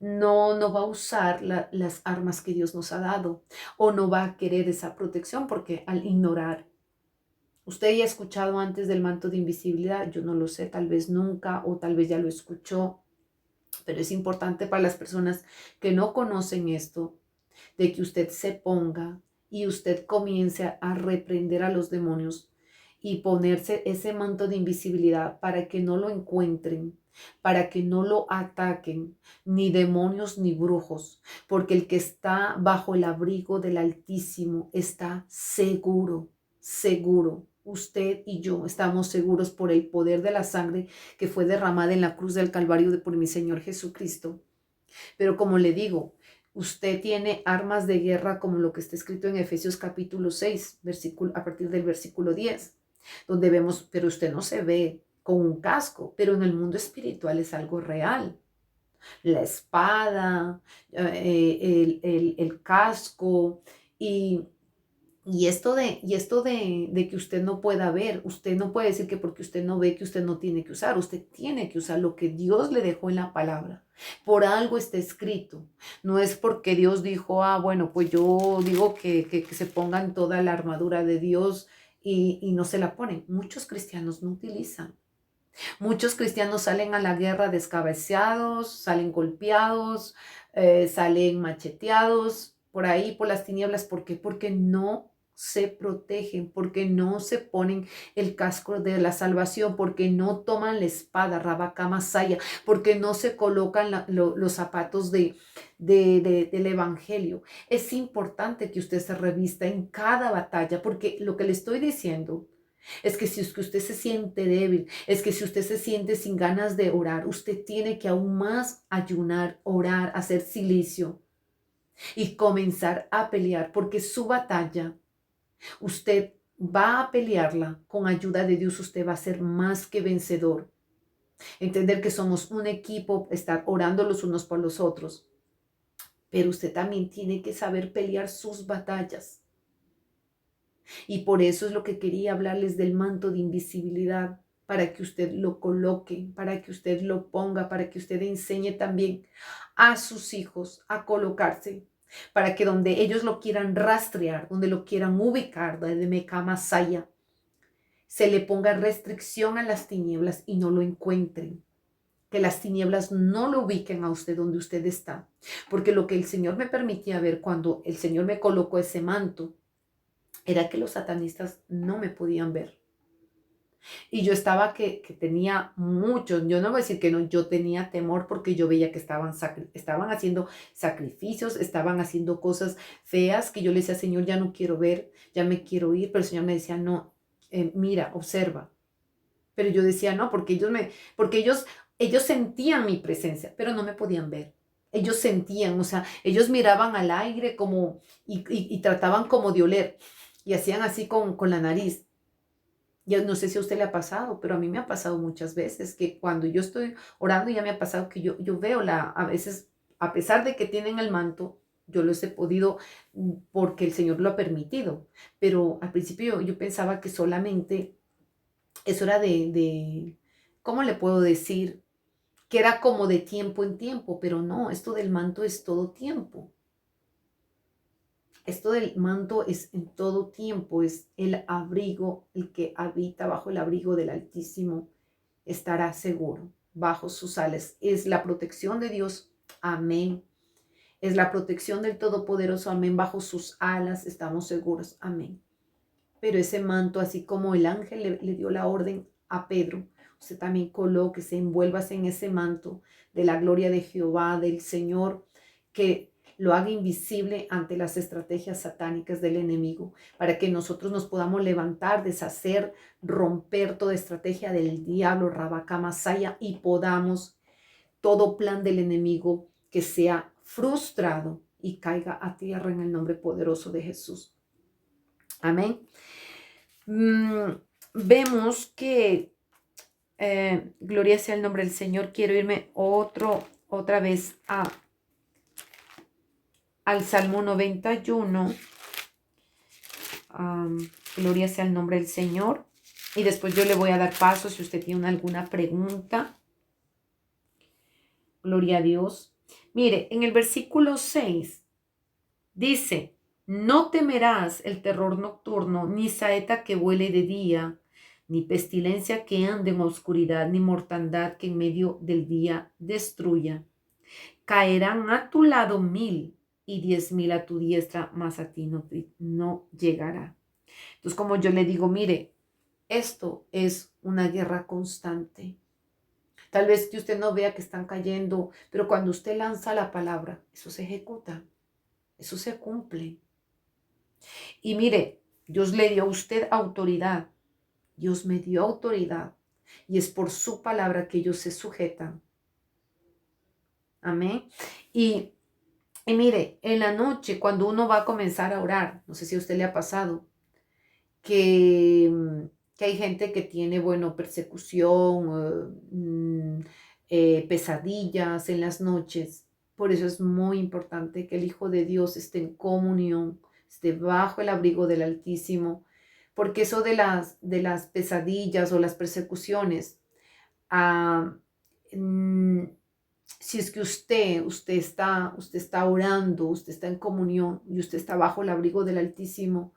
va a usar las armas que Dios nos ha dado, o no va a querer esa protección porque al ignorar. Usted ya ha escuchado antes del manto de invisibilidad, yo no lo sé, tal vez nunca o tal vez ya lo escuchó, pero es importante para las personas que no conocen esto, de que usted se ponga y usted comience a reprender a los demonios y ponerse ese manto de invisibilidad para que no lo encuentren, para que no lo ataquen, ni demonios ni brujos, porque el que está bajo el abrigo del Altísimo está seguro, seguro. Usted y yo estamos seguros por el poder de la sangre que fue derramada en la cruz del Calvario por mi Señor Jesucristo. Pero como le digo, usted tiene armas de guerra como lo que está escrito en Efesios capítulo 6, a partir del versículo 10, donde vemos, pero usted no se ve con un casco, pero en el mundo espiritual es algo real. La espada, el casco y esto de que usted no pueda ver, usted no puede decir que porque usted no ve que usted no tiene que usar, usted tiene que usar lo que Dios le dejó en la palabra. Por algo está escrito. No es porque Dios dijo, bueno, pues yo digo que se pongan toda la armadura de Dios y no se la ponen. Muchos cristianos no utilizan. Muchos cristianos salen a la guerra descabeceados, salen golpeados, salen macheteados por ahí, por las tinieblas. ¿Por qué? Porque no se protegen, porque no se ponen el casco de la salvación, porque no toman la espada, Rabacamasaya, porque no se colocan los zapatos del evangelio. Es importante que usted se revista en cada batalla, porque lo que le estoy diciendo es que si usted se siente débil, es que si usted se siente sin ganas de orar, usted tiene que aún más ayunar, orar, hacer silicio y comenzar a pelear, porque su batalla, usted va a pelearla con ayuda de Dios, usted va a ser más que vencedor. Entender que somos un equipo, estar orando los unos por los otros, pero usted también tiene que saber pelear sus batallas. Y por eso es lo que quería hablarles del manto de invisibilidad, para que usted lo coloque, para que usted lo ponga, para que usted enseñe también a sus hijos a colocarse, para que donde ellos lo quieran rastrear, donde lo quieran ubicar, desde Mecamasaya, se le ponga restricción a las tinieblas y no lo encuentren. Que las tinieblas no lo ubiquen a usted donde usted está. Porque lo que el Señor me permitía ver cuando el Señor me colocó ese manto, era que los satanistas no me podían ver. Y yo estaba que tenía mucho, yo no voy a decir que no, yo tenía temor porque yo veía que estaban haciendo sacrificios, estaban haciendo cosas feas que yo le decía, Señor, ya no quiero ver, ya me quiero ir, pero el Señor me decía, no, mira, observa. Pero yo decía, no, porque ellos sentían mi presencia, pero no me podían ver. Ellos sentían, o sea, ellos miraban al aire como, y trataban como de oler, y hacían así con la nariz. Yo no sé si a usted le ha pasado, pero a mí me ha pasado muchas veces que cuando yo estoy orando ya me ha pasado que yo veo a veces a pesar de que tienen el manto, yo los he podido porque el Señor lo ha permitido. Pero al principio yo pensaba que solamente eso era ¿cómo le puedo decir? Que era como de tiempo en tiempo, pero no, esto del manto es todo tiempo. Esto del manto es en todo tiempo, es el abrigo, el que habita bajo el abrigo del Altísimo estará seguro bajo sus alas. Es la protección de Dios, amén. Es la protección del Todopoderoso, amén. Bajo sus alas estamos seguros, amén. Pero ese manto, así como el ángel le dio la orden a Pedro, usted también colóquese, envuélvase en ese manto de la gloria de Jehová, del Señor, que lo haga invisible ante las estrategias satánicas del enemigo, para que nosotros nos podamos levantar, deshacer, romper toda estrategia del diablo, Rabacamasaya, y podamos todo plan del enemigo que sea frustrado y caiga a tierra en el nombre poderoso de Jesús. Amén. Vemos que, gloria sea el nombre del Señor. Quiero irme otra vez al Salmo 91. Gloria sea el nombre del Señor. Y después yo le voy a dar paso si usted tiene alguna pregunta. Gloria a Dios. Mire, en el versículo 6 dice: no temerás el terror nocturno, ni saeta que vuele de día, ni pestilencia que ande en oscuridad, ni mortandad que en medio del día destruya. Caerán a tu lado 1000 y 10,000 a tu diestra, mas a ti no llegará. Entonces, como yo le digo, mire, esto es una guerra constante. Tal vez que usted no vea que están cayendo, pero cuando usted lanza la palabra, eso se ejecuta, eso se cumple. Y mire, Dios le dio a usted autoridad. Dios me dio autoridad. Y es por su palabra que ellos se sujetan. Amén. Y mire, en la noche, cuando uno va a comenzar a orar, no sé si a usted le ha pasado, que hay gente que tiene, bueno, persecución, pesadillas en las noches. Por eso es muy importante que el Hijo de Dios esté en comunión, esté bajo el abrigo del Altísimo, porque eso de las pesadillas o las persecuciones, si es que usted está orando, usted está en comunión y usted está bajo el abrigo del Altísimo,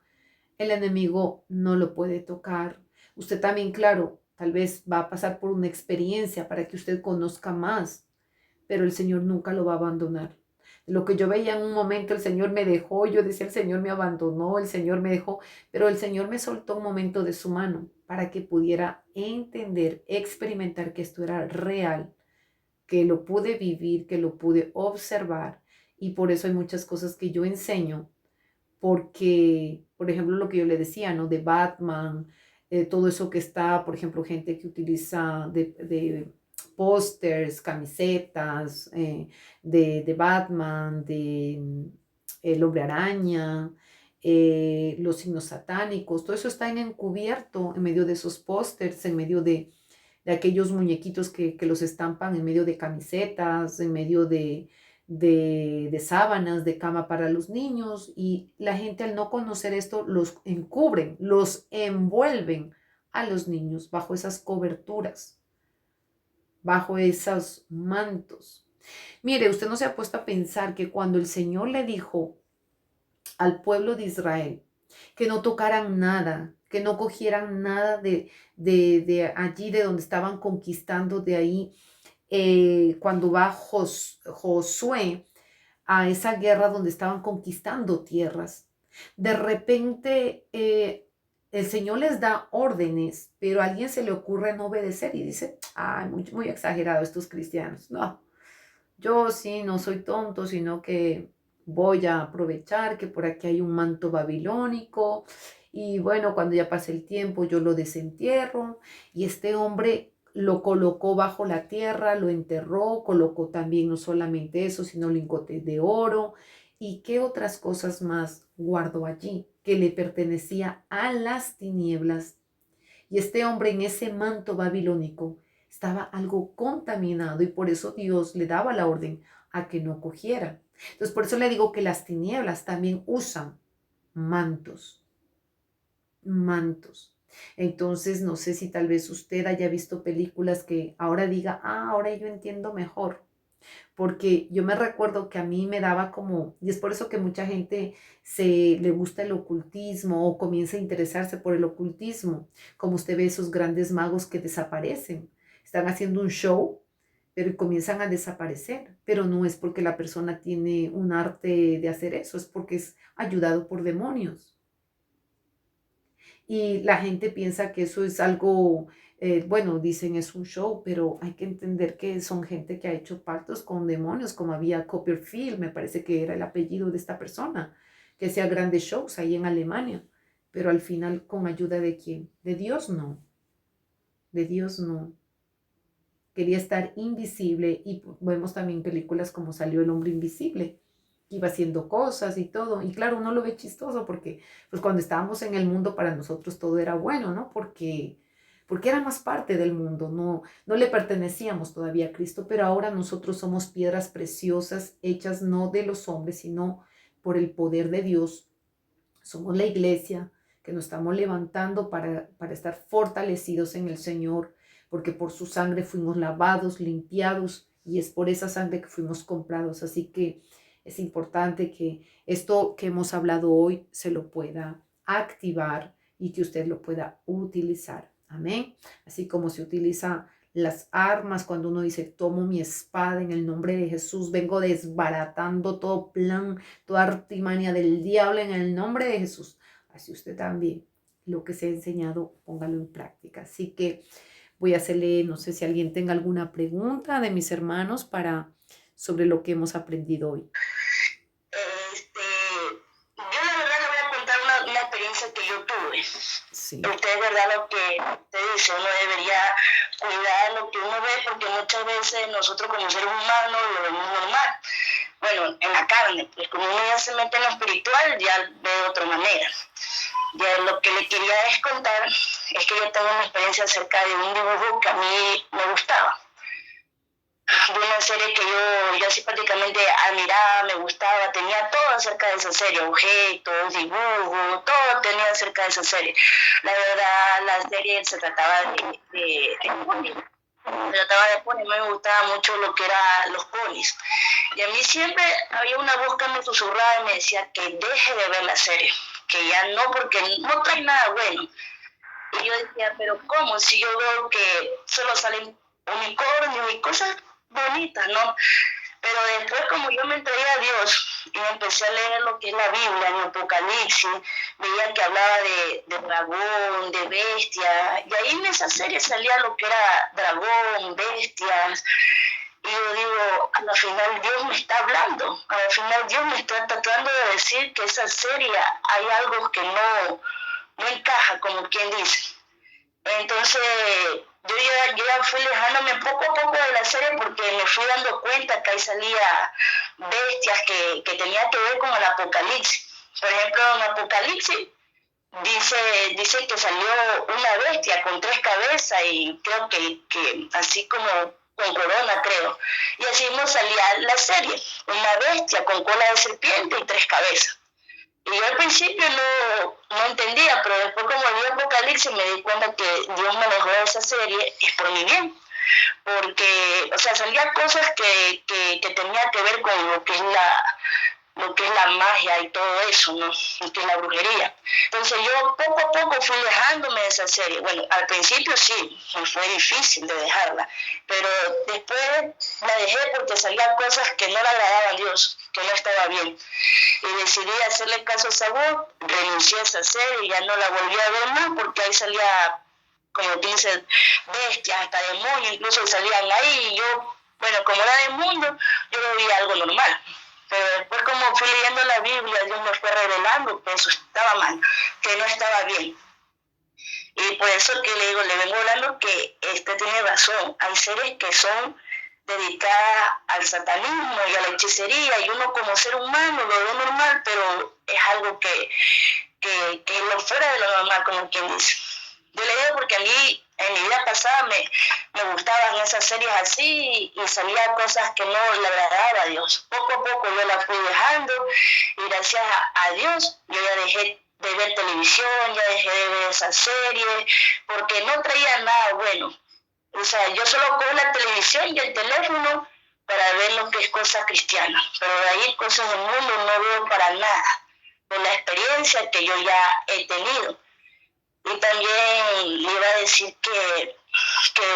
el enemigo no lo puede tocar. Usted también, claro, tal vez va a pasar por una experiencia para que usted conozca más, pero el Señor nunca lo va a abandonar. Lo que yo veía en un momento, el Señor me dejó, yo decía, el Señor me abandonó, el Señor me dejó, pero el Señor me soltó un momento de su mano para que pudiera entender, experimentar que esto era real, que lo pude vivir, que lo pude observar, y por eso hay muchas cosas que yo enseño, porque, por ejemplo, lo que yo le decía, ¿no? De Batman, todo eso que está, por ejemplo, gente que utiliza de pósters, camisetas, de Batman, de el Hombre Araña, los signos satánicos, todo eso está en encubierto en medio de esos pósters, en medio de aquellos muñequitos que los estampan en medio de camisetas, en medio de sábanas de cama para los niños, y la gente, al no conocer esto, los encubren, los envuelven a los niños bajo esas coberturas, bajo esos mantos. Mire, usted no se ha puesto a pensar que cuando el Señor le dijo al pueblo de Israel que no tocaran nada, que no cogieran nada de allí, de donde estaban conquistando, de ahí, cuando va Josué a esa guerra donde estaban conquistando tierras, de repente el Señor les da órdenes, pero a alguien se le ocurre no obedecer y dice, ay, muy, muy exagerado estos cristianos. No, yo sí no soy tonto, sino que voy a aprovechar que por aquí hay un manto babilónico, y bueno, cuando ya pase el tiempo yo lo desentierro. Y este hombre lo colocó bajo la tierra, lo enterró, colocó también no solamente eso, sino lingotes de oro y qué otras cosas más guardó allí, que le pertenecía a las tinieblas. Y este hombre, en ese manto babilónico, estaba algo contaminado, y por eso Dios le daba la orden a que no cogiera. Entonces, por eso le digo que las tinieblas también usan mantos. Entonces, no sé si tal vez usted haya visto películas que ahora diga, ahora yo entiendo mejor. Porque yo me recuerdo que a mí me daba como, y es por eso que mucha gente le gusta el ocultismo o comienza a interesarse por el ocultismo, como usted ve esos grandes magos que desaparecen, están haciendo un show, pero comienzan a desaparecer, pero no es porque la persona tiene un arte de hacer eso, es porque es ayudado por demonios. Y la gente piensa que eso es algo, bueno, dicen es un show, pero hay que entender que son gente que ha hecho pactos con demonios, como había Copperfield, me parece que era el apellido de esta persona, que hacía grandes shows ahí en Alemania, pero al final con ayuda de quién, de Dios no, de Dios no. Quería estar invisible y vemos también películas como Salió el hombre invisible, iba haciendo cosas y todo. Y claro, uno lo ve chistoso porque pues cuando estábamos en el mundo para nosotros todo era bueno, ¿no? Porque éramos parte del mundo, no le pertenecíamos todavía a Cristo, pero ahora nosotros somos piedras preciosas hechas no de los hombres, sino por el poder de Dios. Somos la iglesia que nos estamos levantando para estar fortalecidos en el Señor, porque por su sangre fuimos lavados, limpiados, y es por esa sangre que fuimos comprados. Así que es importante que esto que hemos hablado hoy se lo pueda activar y que usted lo pueda utilizar. Amén. Así como se utiliza las armas cuando uno dice, tomo mi espada en el nombre de Jesús, vengo desbaratando todo plan, toda artimaña del diablo en el nombre de Jesús. Así usted también, lo que se ha enseñado, póngalo en práctica. Así que voy a hacerle, no sé si alguien tenga alguna pregunta de mis hermanos sobre lo que hemos aprendido hoy. Yo la verdad le voy a contar una experiencia que yo tuve. Sí. Usted es verdad lo que usted dice, uno debería cuidar lo que uno ve porque muchas veces nosotros como seres humanos lo vemos normal. Bueno, en la carne, pues como uno ya se mete en lo espiritual, ya ve de otra manera. Ya lo que le quería es contar es que yo tengo una experiencia acerca de un dibujo que a mí me gustaba. De una serie que yo así prácticamente admiraba, me gustaba, tenía todo acerca de esa serie, objetos, dibujos, todo tenía acerca de esa serie. La verdad, la serie se trataba de ponis. Se trataba de ponis, me gustaba mucho lo que eran los ponis. Y a mí siempre había una voz que me susurraba y me decía que deje de ver la serie, que ya no, porque no trae nada bueno. Y yo decía, pero ¿cómo? Si yo veo que solo salen unicornios y cosas bonitas, ¿no? Pero después, como yo me entregué a Dios y empecé a leer lo que es la Biblia, en Apocalipsis, veía que hablaba de dragón, de bestia, y ahí en esa serie salía lo que era dragón, bestias, y yo digo, al final Dios me está hablando, al final Dios me está tratando de decir que esa serie hay algo que no encaja, como quien dice. Entonces, yo ya fui alejándome poco a poco de la serie porque me fui dando cuenta que ahí salía bestias que tenían que ver con el Apocalipsis. Por ejemplo, en Apocalipsis dice que salió una bestia con 3 cabezas y creo que así como con corona, creo. Y así mismo salía la serie, una bestia con cola de serpiente y 3 cabezas. Y yo al principio no entendía, pero después como vi Apocalipsis me di cuenta que Dios me dejó esa serie es por mi bien. Porque, o sea, salían cosas que tenía que ver con lo que es la magia y todo eso, ¿no? Lo que es la brujería. Entonces yo poco a poco fui dejándome de esa serie. Bueno, al principio sí, me fue difícil de dejarla, pero después la dejé porque salían cosas que no le agradaban a Dios, que no estaba bien. Y decidí hacerle caso a esa voz, renuncié a esa serie y ya no la volví a ver más porque ahí salía, como dicen, bestias, hasta demonios, incluso salían ahí y yo, bueno, como era del mundo, yo lo veía algo normal. Pero después como fui leyendo la Biblia, Dios me fue revelando que eso estaba mal, que no estaba bien. Y por eso que le digo, le vengo hablando que tiene razón. Hay series que son dedicadas al satanismo y a la hechicería, y uno como ser humano lo ve normal, pero es algo que es lo fuera de lo normal, como quien dice. Yo le digo porque a mí, en mi vida pasada, me gustaban esas series así y salía cosas que no le agradaba a Dios. Poco a poco yo la fui dejando y gracias a Dios yo ya dejé de ver televisión, ya dejé de ver esas series porque no traía nada bueno. O sea, yo solo cojo la televisión y el teléfono para ver lo que es cosa cristiana, pero de ahí cosas del mundo no veo para nada, por la experiencia que yo ya he tenido. Y también le iba a decir que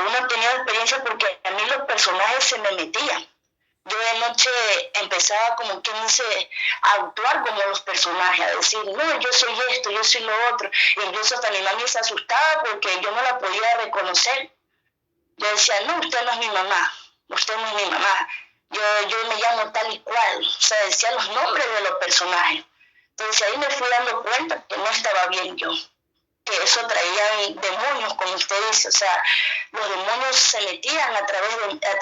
uno tenía experiencia porque a mí los personajes se me metían. Yo de noche empezaba como quien dice a actuar como los personajes, a decir, no, yo soy esto, yo soy lo otro. Y incluso hasta mi mami se asustaba porque yo no la podía reconocer. Yo decía, no, usted no es mi mamá, usted no es mi mamá. Yo me llamo tal y cual. O sea, decía los nombres de los personajes. Entonces ahí me fui dando cuenta que no estaba bien yo, que eso traía demonios, como usted dice, o sea, los demonios se metían a través de mí, a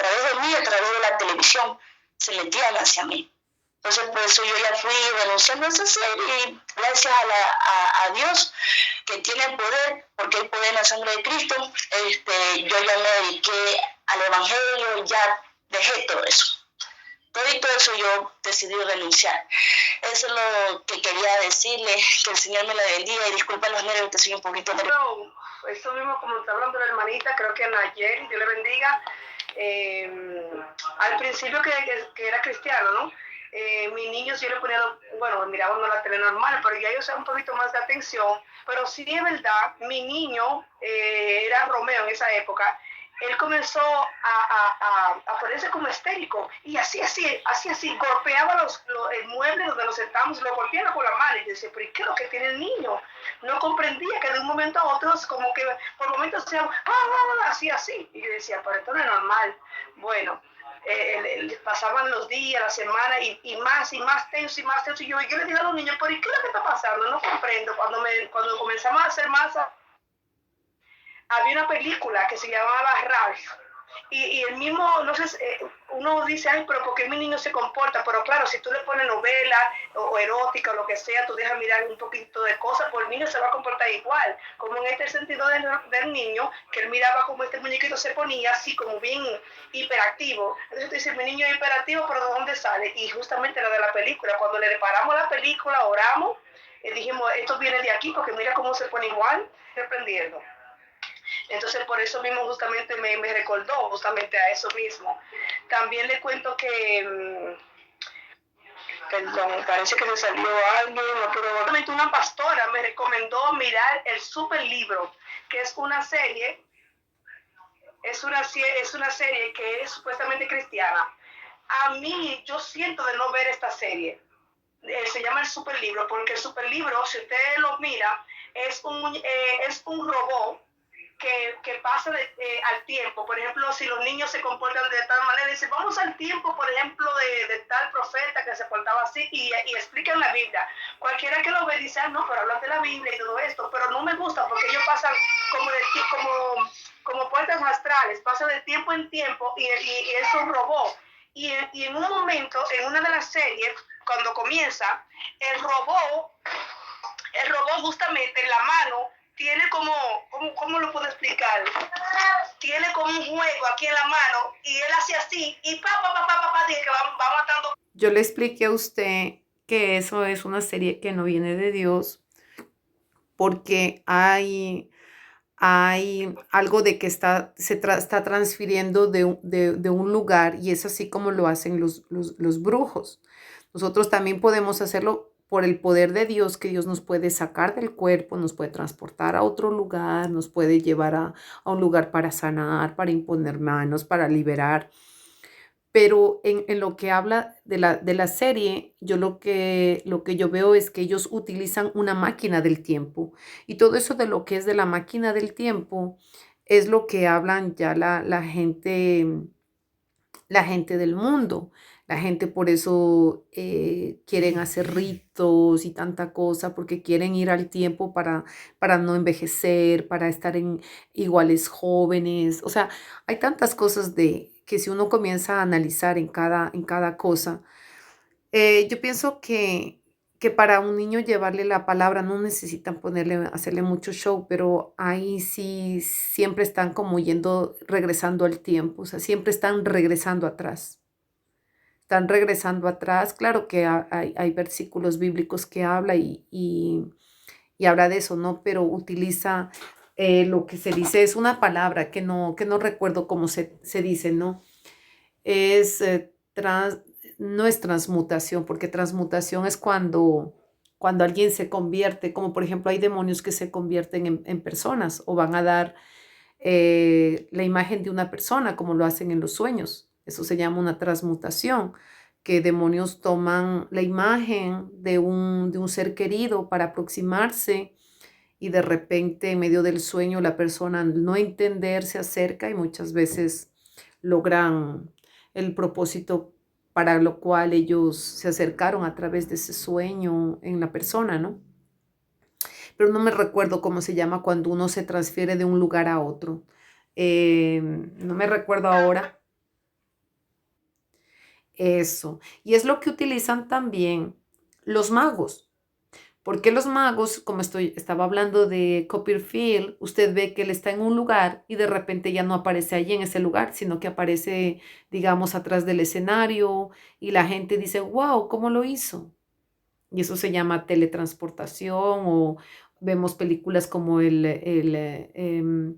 través de la televisión, se metían hacia mí. Entonces, por eso yo ya fui renunciando a esa serie y gracias a Dios que tiene poder, porque hay poder en la sangre de Cristo, yo ya me dediqué al Evangelio, ya dejé todo eso. Todo eso yo decidí renunciar. Eso es lo que quería decirle, que el Señor me la bendiga y disculpa los nervios que soy un poquito nerviosa. No, eso mismo como está hablando la hermanita, creo que Nayeli, Dios le bendiga. Al principio que era cristiano, ¿no? Mis niños yo le ponía, bueno, mirábamos la tele normal, pero ya yo usaba un poquito más de atención. Pero sí es verdad, mi niño era Romeo en esa época. Él comenzó a ponerse como histérico y así, golpeaba el mueble donde nos sentamos, lo golpeaba con la mano y yo decía, pero ¿qué es lo que tiene el niño? No comprendía que de un momento a otro, como que por momentos decía, así, y yo decía, pero esto no es normal. Bueno, pasaban los días, la semana y más tenso, y yo le digo a los niños, pero ¿qué es lo que está pasando? No comprendo. Cuando comenzamos a hacer masa, había una película que se llamaba Ralph y el mismo, no sé, uno dice, ay, pero ¿por qué mi niño se comporta? Pero claro, si tú le pones novela o erótica o lo que sea, tú dejas mirar un poquito de cosas, pues el niño se va a comportar igual, como en este sentido del niño, que él miraba como este muñequito se ponía así como bien hiperactivo. Entonces tú dices, mi niño es hiperactivo, pero ¿de dónde sale? Y justamente lo de la película, cuando le reparamos la película, oramos, dijimos, esto viene de aquí, porque mira cómo se pone igual, reprendiendo. Entonces por eso mismo justamente me recordó justamente a eso mismo. También le cuento que, perdón, parece que se salió alguien, no, pero justamente una pastora me recomendó mirar el Super Libro, que es una serie, que es supuestamente cristiana. A mí, yo siento de no ver esta serie. Se llama el Super Libro, porque el Super Libro, si usted lo mira, es un robot que pasa al tiempo. Por ejemplo, si los niños se comportan de tal manera, dice, vamos al tiempo, por ejemplo, de tal profeta que se portaba así, y explican la Biblia. Cualquiera que lo ve dice, no, pero hablan de la Biblia y todo esto, pero no me gusta porque ellos pasan como puertas astrales, pasan de tiempo en tiempo y es un robot. Y en un momento, en una de las series, cuando comienza, el robot justamente en la mano tiene ¿cómo lo puedo explicar? Tiene como un juego aquí en la mano y él hace así y dice que va matando. Yo le expliqué a usted que eso es una serie que no viene de Dios porque hay algo de que está transfiriendo de un lugar y es así como lo hacen los brujos. Nosotros también podemos hacerlo por el poder de Dios, que Dios nos puede sacar del cuerpo, nos puede transportar a otro lugar, nos puede llevar a un lugar para sanar, para imponer manos, para liberar. Pero en lo que habla de la serie, yo lo que yo veo es que ellos utilizan una máquina del tiempo. Y todo eso de lo que es de la máquina del tiempo es lo que hablan ya la gente del mundo. La gente por eso quieren hacer ritos y tanta cosa, porque quieren ir al tiempo para no envejecer, para estar en iguales jóvenes. O sea, hay tantas cosas que si uno comienza a analizar en cada cosa, yo pienso que que para un niño llevarle la palabra no necesitan hacerle mucho show, pero ahí sí siempre están como regresando al tiempo, o sea, siempre están regresando atrás. Están regresando atrás. Claro que hay versículos bíblicos que habla y habla de eso, ¿no? Pero utiliza lo que se dice, es una palabra que no recuerdo cómo se dice, ¿no? Es no es transmutación, porque transmutación es cuando alguien se convierte, como por ejemplo hay demonios que se convierten en personas o van a dar la imagen de una persona, como lo hacen en los sueños. Eso se llama una transmutación, que demonios toman la imagen de un ser querido para aproximarse y de repente en medio del sueño la persona al no entender se acerca y muchas veces logran el propósito para lo cual ellos se acercaron a través de ese sueño en la persona, ¿no? Pero no me recuerdo cómo se llama cuando uno se transfiere de un lugar a otro. No me recuerdo ahora eso. Y es lo que utilizan también los magos. Porque los magos, como estaba hablando de Copperfield, usted ve que él está en un lugar y de repente ya no aparece allí en ese lugar, sino que aparece, digamos, atrás del escenario y la gente dice, wow, ¿cómo lo hizo? Y eso se llama teletransportación o vemos películas como hay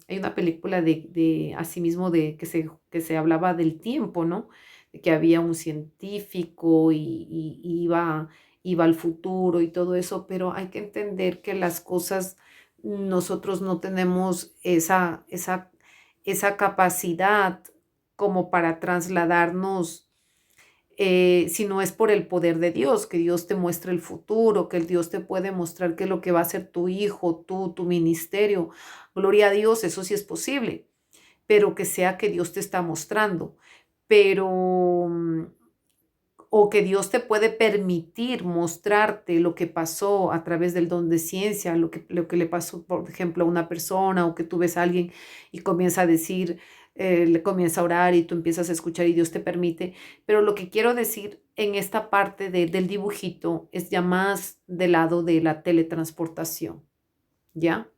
una película de asimismo que se hablaba del tiempo, ¿no? De que había un científico y iba al futuro y todo eso, pero hay que entender que las cosas, nosotros no tenemos esa capacidad como para trasladarnos si no es por el poder de Dios, que Dios te muestre el futuro, que el Dios te puede mostrar qué es lo que va a ser tu hijo, tú, tu ministerio. Gloria a Dios, eso sí es posible, pero que sea que Dios te está mostrando, pero o que Dios te puede permitir mostrarte lo que pasó a través del don de ciencia, lo que le pasó, por ejemplo, a una persona, o que tú ves a alguien y comienza a decir, le comienza a orar y tú empiezas a escuchar y Dios te permite. Pero lo que quiero decir en esta parte del dibujito es ya más del lado de la teletransportación, ¿ya?